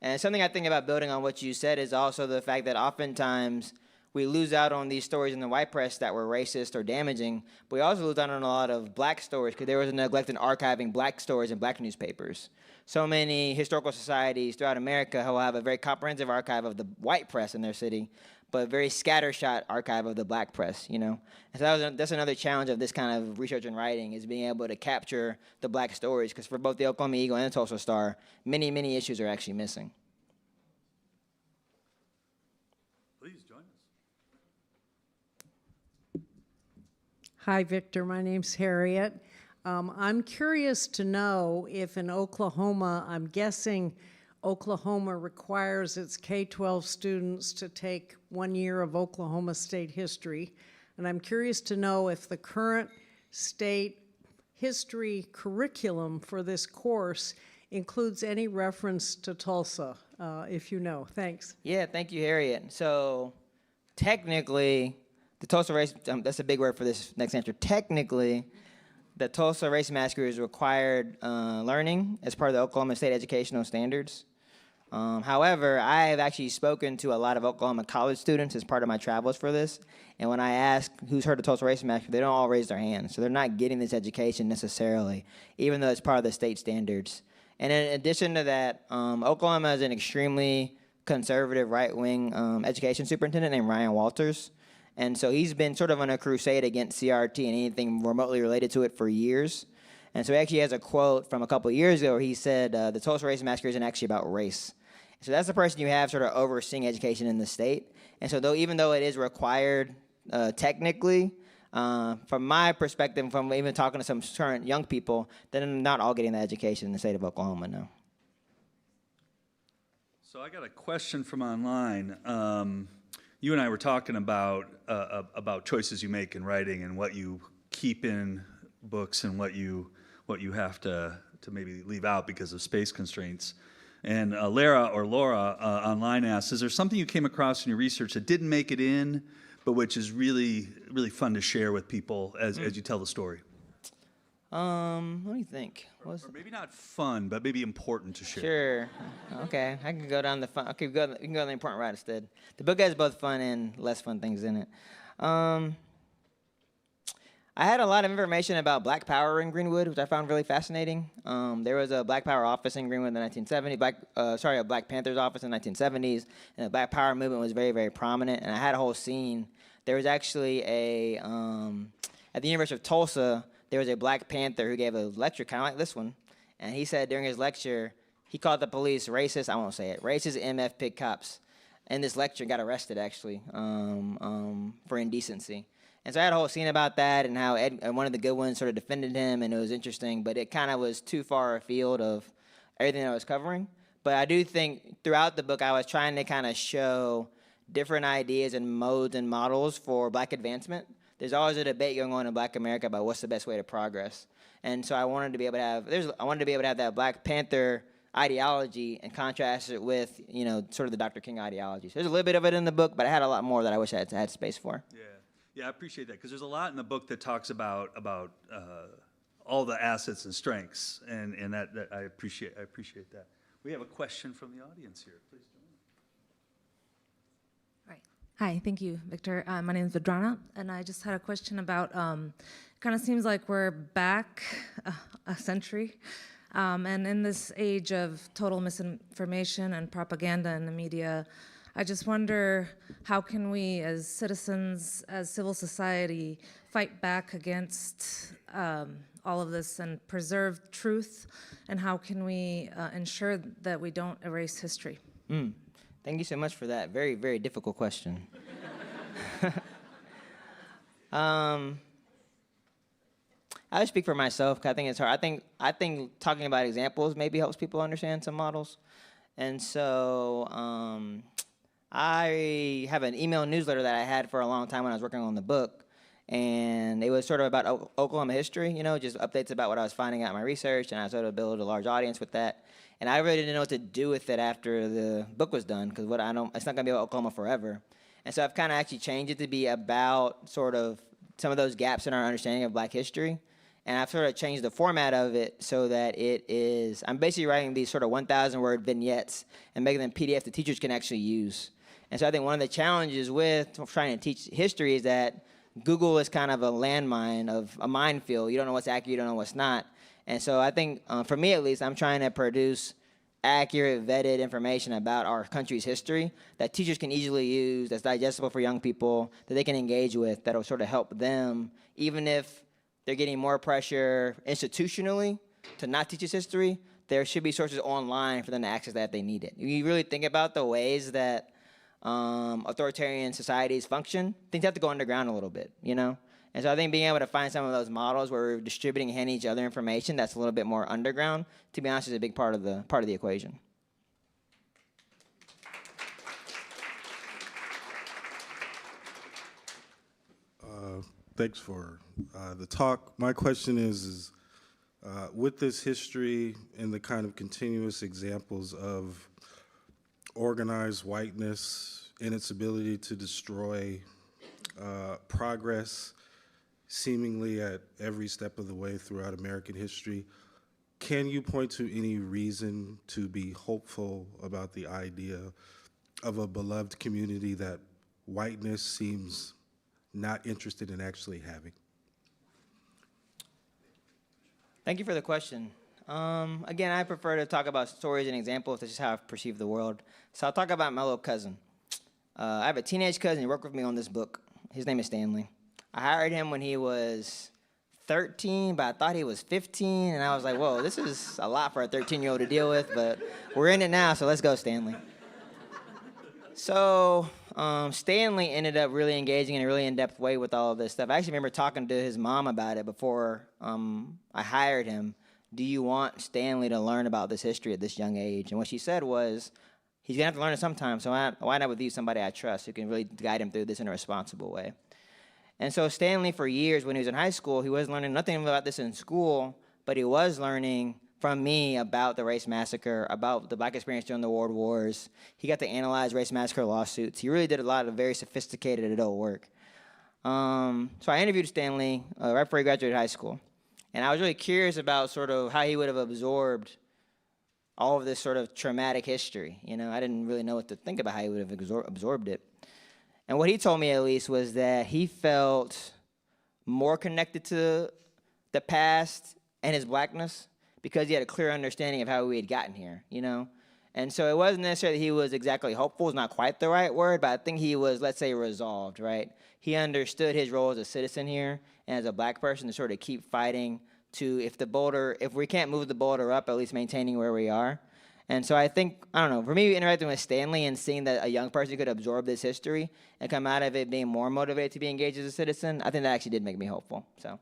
And something I think about building on what you said is also the fact that oftentimes we lose out on these stories in the white press that were racist or damaging, but we also lose out on a lot of black stories because there was a neglect in archiving black stories in black newspapers. So many historical societies throughout America will have a very comprehensive archive of the white press in their city, but a very scattershot archive of the black press, And so that's another challenge of this kind of research and writing, is being able to capture the black stories, because for both the Oklahoma Eagle and the Tulsa Star, many, many issues are actually missing. Please join us. Hi, Victor. My name's Harriet. I'm curious to know if in Oklahoma, I'm guessing Oklahoma requires its K-12 students to take 1 year of Oklahoma state history. And I'm curious to know if the current state history curriculum for this course includes any reference to Tulsa, if you know. Thanks. Yeah, thank you, Harriet. So technically, the Tulsa Race, that's a big word for this next answer. Technically, the Tulsa Race Massacre is required learning as part of the Oklahoma State Educational Standards. However, I have actually spoken to a lot of Oklahoma college students as part of my travels for this, and when I ask who's heard of Tulsa Race Massacre, they don't all raise their hands. So they're not getting this education necessarily, even though it's part of the state standards. And in addition to that, Oklahoma has an extremely conservative right-wing education superintendent named Ryan Walters. And so he's been sort of on a crusade against CRT and anything remotely related to it for years. And so he actually has a quote from a couple of years ago where he said, the Tulsa Race Massacre isn't actually about race. So that's the person you have sort of overseeing education in the state. And so even though it is required technically, from my perspective, from even talking to some current young people, they're not all getting that education in the state of Oklahoma, no. So I got a question from online. You and I were talking about choices you make in writing and what you keep in books and what you have to maybe leave out because of space constraints. And Laura online asks, is there something you came across in your research that didn't make it in, but which is really, really fun to share with people as you tell the story? Let me think. Or maybe not fun, but maybe important to share. Sure. Okay, I can go down the fun. Okay, we can go on the important route instead. The book has both fun and less fun things in it. I had a lot of information about Black Power in Greenwood, which I found really fascinating. There was a Black Power office in Greenwood in the 1970s, a Black Panthers office in the 1970s, and the Black Power movement was very, very prominent. And I had a whole scene. There was actually at the University of Tulsa, there was a Black Panther who gave a lecture kind of like this one, and he said during his lecture, he called the police racist, I won't say it, racist MF pig cops. In this lecture, got arrested actually for indecency. And so I had a whole scene about that and how one of the good ones sort of defended him, and it was interesting, but it kind of was too far afield of everything I was covering. But I do think throughout the book, I was trying to kind of show different ideas and modes and models for Black advancement. There's always a debate going on in Black America about what's the best way to progress. And so I wanted to be able to have that Black Panther ideology and contrast it with, sort of the Dr. King ideology. So there's a little bit of it in the book, but I had a lot more that I wish I had space for. Yeah, I appreciate that, because there's a lot in the book that talks about all the assets and strengths, and that I appreciate that. We have a question from the audience here. Please join us. Right. Hi, thank you, Victor. My name is Vidrana, and I just had a question about, kind of seems like we're back a century, and in this age of total misinformation and propaganda in the media, I just wonder, how can we as citizens, as civil society, fight back against all of this and preserve truth, and how can we ensure that we don't erase history? Thank you so much for that. Very, very difficult question. I would speak for myself, 'cause I think it's hard. I think talking about examples maybe helps people understand some models. And so I have an email newsletter that I had for a long time when I was working on the book. And it was sort of about Oklahoma history, just updates about what I was finding out in my research. And I sort of built a large audience with that. And I really didn't know what to do with it after the book was done, because it's not going to be about Oklahoma forever. And so I've kind of actually changed it to be about sort of some of those gaps in our understanding of Black history. And I've sort of changed the format of it so that I'm basically writing these sort of 1,000-word vignettes and making them PDF that teachers can actually use. And so I think one of the challenges with trying to teach history is that Google is kind of a landmine, of a minefield. You don't know what's accurate, you don't know what's not. And so I think, for me at least, I'm trying to produce accurate, vetted information about our country's history that teachers can easily use, that's digestible for young people, that they can engage with, that'll sort of help them, even if they're getting more pressure institutionally to not teach us history. There should be sources online for them to access that if they need it. You really think about the ways that authoritarian societies function, things have to go underground a little bit, And so I think being able to find some of those models where we're distributing and handing each other information that's a little bit more underground, to be honest, is a big part of the equation. Thanks for the talk. My question is with this history and the kind of continuous examples of organized whiteness and its ability to destroy progress seemingly at every step of the way throughout American history, can you point to any reason to be hopeful about the idea of a beloved community that whiteness seems not interested in actually having? Thank you for the question. Again, I prefer to talk about stories and examples. That's just how I've perceived the world. So I'll talk about my little cousin. I have a teenage cousin who worked with me on this book. His name is Stanley. I hired him when he was 13, but I thought he was 15, and I was like, whoa, this is a lot for a 13-year-old to deal with, but we're in it now, so let's go, Stanley. So Stanley ended up really engaging in a really in-depth way with all of this stuff. I actually remember talking to his mom about it before I hired him. Do you want Stanley to learn about this history at this young age? And what she said was, he's going to have to learn it sometime, so why not with you, somebody I trust, who can really guide him through this in a responsible way? And so Stanley, for years, when he was in high school, he was learning nothing about this in school, but he was learning from me about the Race Massacre, about the Black experience during the World Wars. He got to analyze Race Massacre lawsuits. He really did a lot of very sophisticated adult work. So I interviewed Stanley right before he graduated high school. And I was really curious about sort of how he would have absorbed all of this sort of traumatic history. I didn't really know what to think about how he would have absorbed it. And what he told me, at least, was that he felt more connected to the past and his Blackness because he had a clear understanding of how we had gotten here, And so it wasn't necessarily that he was exactly hopeful, is not quite the right word, but I think he was, let's say, resolved, right? He understood his role as a citizen here and as a Black person to sort of keep fighting to, if we can't move the boulder up, at least maintaining where we are. And so I think, for me, interacting with Stanley and seeing that a young person could absorb this history and come out of it being more motivated to be engaged as a citizen, I think that actually did make me hopeful. So,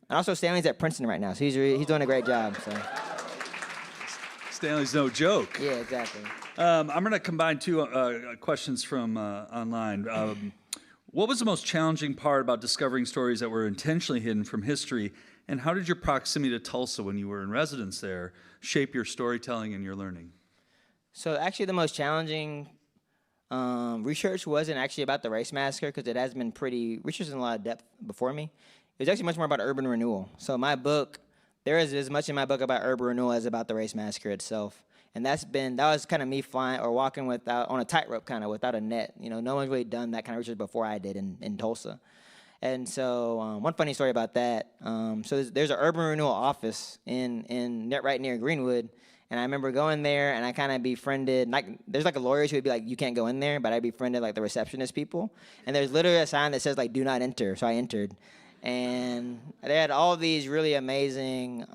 and also Stanley's at Princeton right now, so he's doing a great job. So. Stanley's no joke. Yeah, exactly. I'm going to combine two questions from online. What was the most challenging part about discovering stories that were intentionally hidden from history, and how did your proximity to Tulsa when you were in residence there shape your storytelling and your learning? So actually the most challenging research wasn't actually about the Race Massacre, because it has been researched in a lot of depth before me. It was actually much more about urban renewal. So my book, there is as much in my book about urban renewal as about the Race Massacre itself. And that was kind of me flying or walking on a tightrope kind of without a net. No one's really done that kind of research before I did in Tulsa. And so one funny story about that, so there's an urban renewal office right near Greenwood, And I remember going there, and I kind of befriended, like, there's like a lawyers who would be like, you can't go in there, but I befriended like the receptionist people. And there's literally a sign that says like, do not enter. So I entered. And they had all these really amazing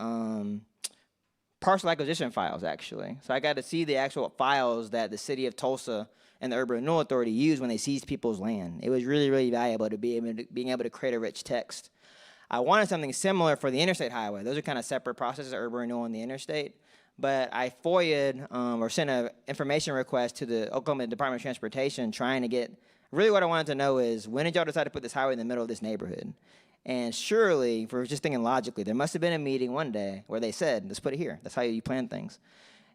parcel acquisition files, actually. So I got to see the actual files that the city of Tulsa and the Urban Renewal Authority used when they seized people's land. It was really, really valuable to being able to create a rich text. I wanted something similar for the interstate highway. Those are kind of separate processes, urban renewal and the interstate. But I FOIA'd or sent an information request to the Oklahoma Department of Transportation trying to get, really what I wanted to know is, when did y'all decide to put this highway in the middle of this neighborhood? And surely, if we're just thinking logically, there must have been a meeting one day where they said, let's put it here. That's how you plan things.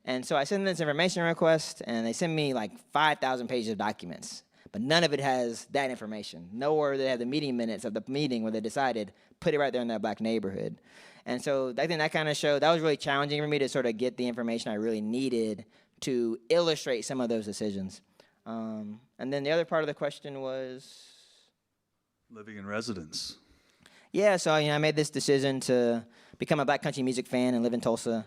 And so I sent this information request, and they sent me like 5,000 pages of documents. But none of it has that information. Nowhere do they have the meeting minutes of the meeting where they decided, put it right there in that black neighborhood. And so I think that kind of showed, that was really challenging for me to sort of get the information I really needed to illustrate some of those decisions. And then the other part of the question was? Living in residence. Yeah, so I made this decision to become a black country music fan and live in Tulsa.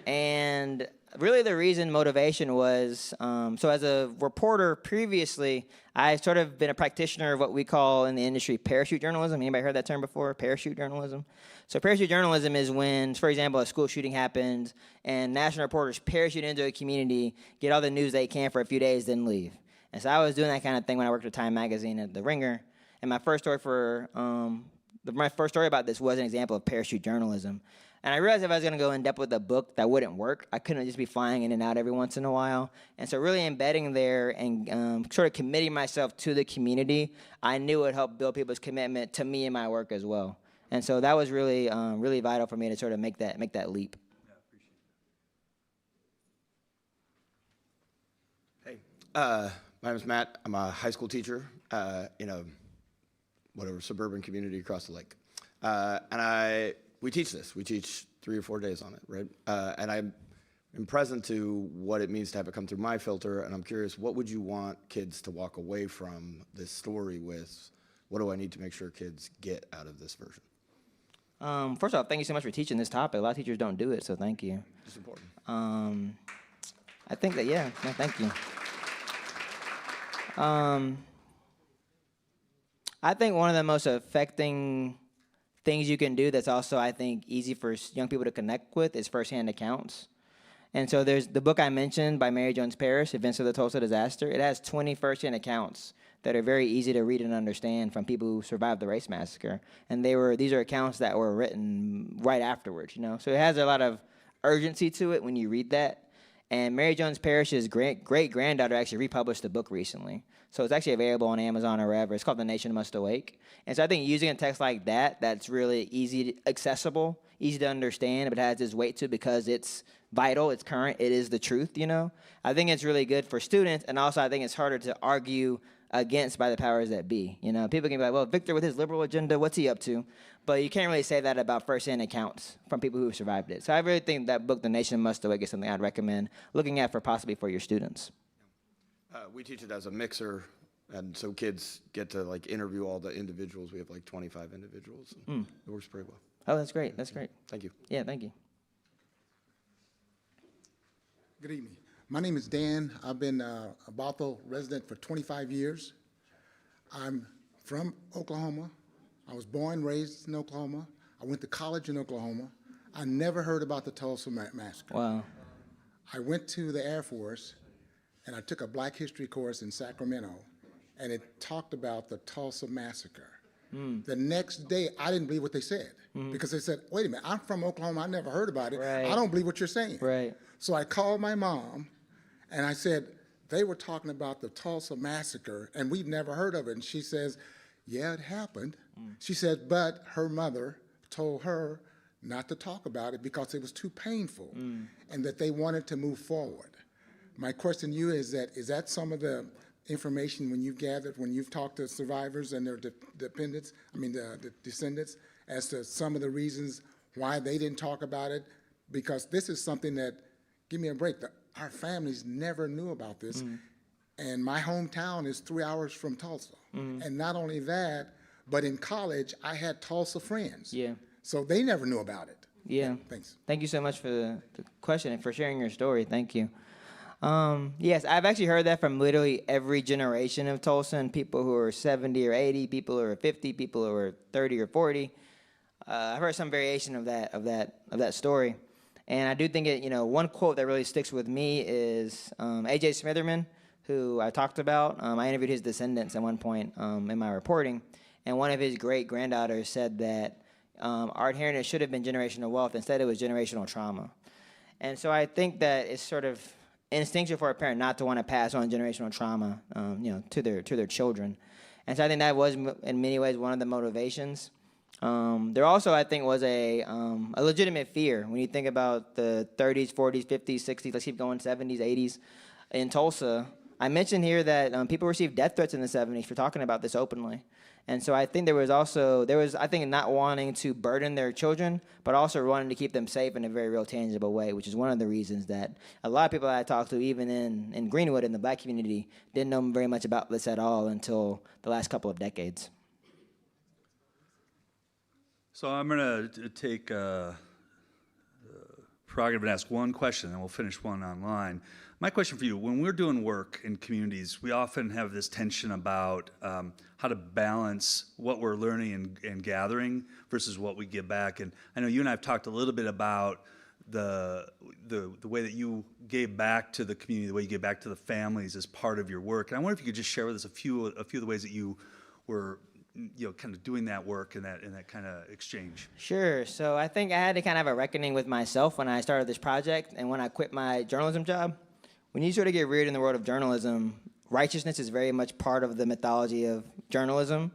And really the motivation was, so as a reporter previously, I've sort of been a practitioner of what we call in the industry parachute journalism. Anybody heard that term before, parachute journalism? So parachute journalism is when, for example, a school shooting happens and national reporters parachute into a community, get all the news they can for a few days, then leave. And so I was doing that kind of thing when I worked at Time Magazine at The Ringer. And my first story about this was an example of parachute journalism. And I realized if I was going to go in depth with a book, that wouldn't work. I couldn't just be flying in and out every once in a while. And so really embedding there and sort of committing myself to the community, I knew it would help build people's commitment to me and my work as well. And so that was really, really vital for me to sort of make that leap. Yeah, appreciate Hey, my name is Matt. I'm a high school teacher in a suburban community across the lake. We teach this. We teach 3 or 4 days on it, right? And I'm present to what it means to have it come through my filter, and I'm curious, what would you want kids to walk away from this story with? What do I need to make sure kids get out of this version? First off, thank you so much for teaching this topic. A lot of teachers don't do it, so thank you. It's important. I think that, yeah, no, thank you. I think one of the most affecting things you can do that's also, I think, easy for young people to connect with is firsthand accounts. And so there's the book I mentioned by Mary Jones Parrish, Events of the Tulsa Disaster. It has 20 firsthand accounts that are very easy to read and understand from people who survived the race massacre. And these are accounts that were written right afterwards, So it has a lot of urgency to it when you read that. And Mary Jones Parrish's great-granddaughter actually republished the book recently. So it's actually available on Amazon or wherever. It's called The Nation Must Awake. And so I think using a text like that, that's really accessible, easy to understand, but has this weight to it because it's vital, it's current, it is the truth, I think it's really good for students, and also I think it's harder to argue against by the powers that be. People can be like, well, Victor with his liberal agenda, what's he up to? But you can't really say that about first-hand accounts from people who survived it. So I really think that book, The Nation Must Awake, is something I'd recommend looking at possibly for your students. We teach it as a mixer, and so kids get to interview all the individuals. We have 25 individuals. It works pretty well. Oh, that's great. That's great. Thank you. Yeah, thank you. Good evening. My name is Dan. I've been a Bothell resident for 25 years. I'm from Oklahoma. I was born and raised in Oklahoma. I went to college in Oklahoma. I never heard about the Tulsa Massacre. Wow. I went to the Air Force, and I took a Black History course in Sacramento, and it talked about the Tulsa Massacre. The next day, I didn't believe what they said because they said, wait a minute, I'm from Oklahoma, I never heard about it. Right. I don't believe what you're saying. Right. So I called my mom, and I said, they were talking about the Tulsa Massacre, and we've never heard of it. And she says, yeah, it happened. She said, but her mother told her not to talk about it because it was too painful and that they wanted to move forward. My question to you is that some of the information when you've gathered, when you've talked to survivors and their descendants, as to some of the reasons why they didn't talk about it? Because this is something that, give me a break, our families never knew about this. And my hometown is 3 hours from Tulsa. And not only that, but in college, I had Tulsa friends. Yeah. So they never knew about it. Yeah. Thanks. Thank you so much for the question and for sharing your story. Thank you. Yes, I've actually heard that from literally every generation of Tulsan, people who are 70 or 80, people who are 50, people who are 30 or 40. I've heard some variation of that story. And I do think one quote that really sticks with me is A.J. Smitherman, who I talked about. I interviewed his descendants at one point in my reporting, and one of his great-granddaughters said that our heritage should have been generational wealth. Instead, it was generational trauma. And so I think that it's sort of instinctual for a parent not to want to pass on generational trauma, to their children. And so I think that was, in many ways, one of the motivations. There also, I think, was a legitimate fear when you think about the 30s, 40s, 50s, 60s, let's keep going, 70s, 80s in Tulsa. I mentioned here that people received death threats in the 70s for talking about this openly. And so I think there was, I think, not wanting to burden their children, but also wanting to keep them safe in a very real, tangible way, which is one of the reasons that a lot of people I talked to, even in Greenwood, in the black community, didn't know very much about this at all until the last couple of decades. So I'm going to take prerogative and ask one question, and we'll finish one online. My question for you, when we're doing work in communities, we often have this tension about how to balance what we're learning and gathering versus what we give back. And I know you and I have talked a little bit about the way that you gave back to the community, the way you gave back to the families as part of your work. And I wonder if you could just share with us a few of the ways that you were kind of doing that work and that kind of exchange. Sure. So I think I had to kind of have a reckoning with myself when I started this project and when I quit my journalism job. When you sort of get reared in the world of journalism, righteousness is very much part of the mythology of journalism,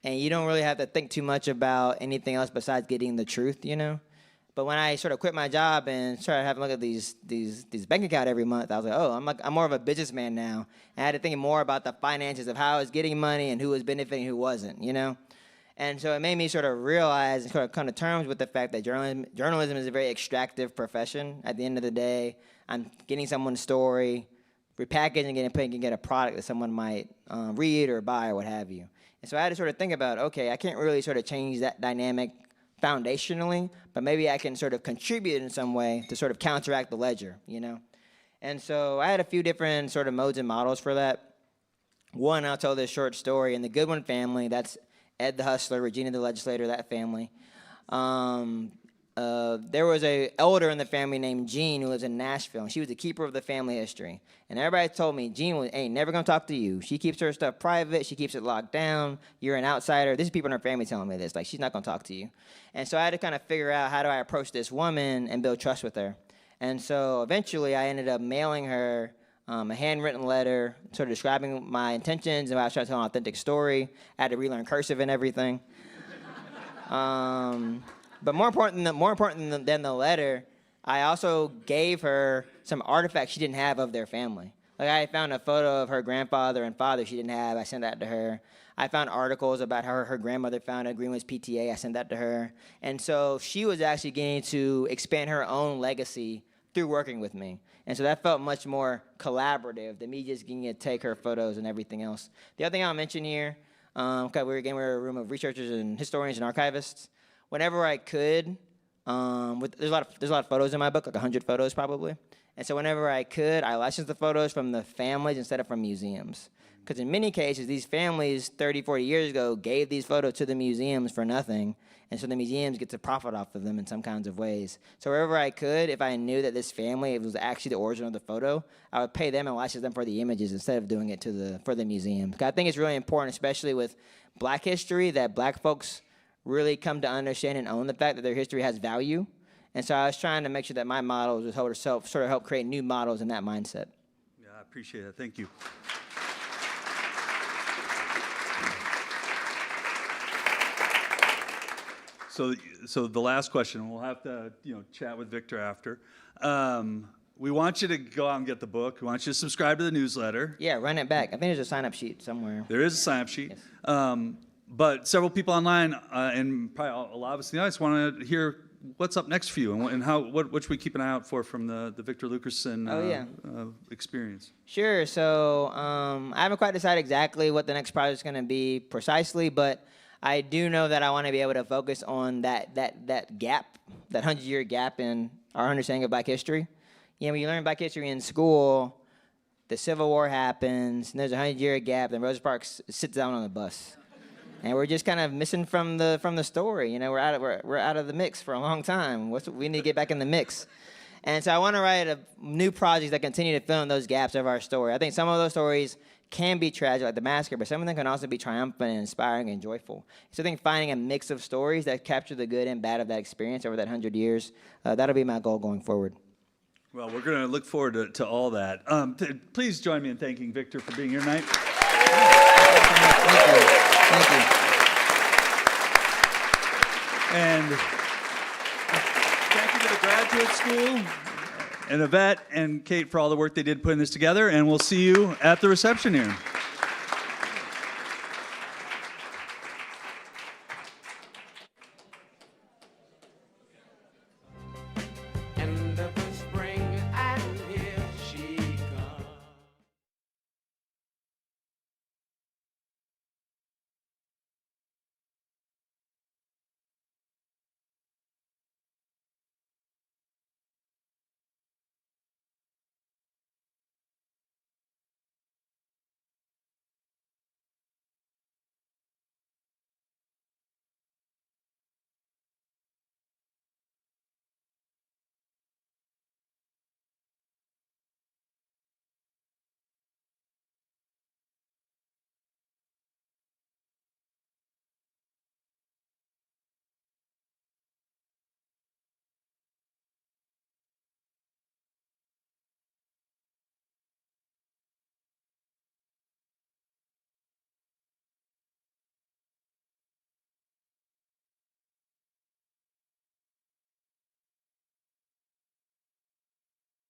and you don't really have to think too much about anything else besides getting the truth, But when I sort of quit my job and started having a look at these bank account every month, I was like, oh, I'm more of a businessman now. And I had to think more about the finances of how I was getting money and who was benefiting, who wasn't, And so it made me sort of realize and sort of come to terms with the fact that journalism is a very extractive profession. At the end of the day, I'm getting someone's story, repackaging it, and get a product that someone might read or buy or what have you. And so I had to sort of think about, okay, I can't really sort of change that dynamic foundationally, but maybe I can sort of contribute in some way to sort of counteract the ledger, And so I had a few different sort of modes and models for that. One, I'll tell this short story. In the Goodwin family, that's Ed the hustler, Regina the legislator, that family. There was an elder in the family named Jean who lives in Nashville, and she was the keeper of the family history. And everybody told me, Jean ain't never going to talk to you. She keeps her stuff private. She keeps it locked down. You're an outsider. This is people in her family telling me this. Like, she's not going to talk to you. And so I had to kind of figure out how do I approach this woman and build trust with her. And so eventually I ended up mailing her a handwritten letter sort of describing my intentions and I was trying to tell an authentic story. I had to relearn cursive and everything. But more important than the letter, I also gave her some artifacts she didn't have of their family. Like I found a photo of her grandfather and father she didn't have. I sent that to her. I found articles about how her grandmother founded Greenwood's PTA. I sent that to her. And so she was actually getting to expand her own legacy through working with me. And so that felt much more collaborative than me just getting to take her photos and everything else. The other thing I'll mention here, because we're a room of researchers and historians and archivists. Whenever I could, there's a lot of photos in my book, like 100 photos probably. And so whenever I could, I licensed the photos from the families instead of from museums. Because in many cases, these families 30, 40 years ago gave these photos to the museums for nothing. And so the museums get to profit off of them in some kinds of ways. So wherever I could, if I knew that this family was actually the origin of the photo, I would pay them and license them for the images instead of doing it for the museum. Because I think it's really important, especially with black history, that black folks really come to understand and own the fact that their history has value. And so I was trying to make sure that my models would sort of help create new models in that mindset. Yeah, I appreciate it. Thank you. So the last question, we'll have to chat with Victor after. We want you to go out and get the book. We want you to subscribe to the newsletter. Yeah, run it back. I think there's a sign-up sheet somewhere. There is a sign-up sheet. Yes. But several people online and probably a lot of us in the audience want to hear what's up next for you and what should we keep an eye out for from the Victor Luckerson experience. Sure. So I haven't quite decided exactly what the next project is going to be precisely, but I do know that I want to be able to focus on that gap, that 100-year gap in our understanding of Black history. You know, when you learn Black history in school, the Civil War happens, and there's a 100-year gap, and Rosa Parks sits down on the bus. And we're just kind of missing from the story. You know, we're out of the mix for a long time. We need to get back in the mix. And so I want to write new projects that continue to fill in those gaps of our story. I think some of those stories can be tragic, like the massacre, but some of them can also be triumphant and inspiring and joyful. So I think finding a mix of stories that capture the good and bad of that experience over that 100 years, that'll be my goal going forward. Well, we're going to look forward to all that. Please join me in thanking Victor for being here tonight. Thank you. And thank you to the graduate school and Yvette and Kate for all the work they did putting this together. And we'll see you at the reception here.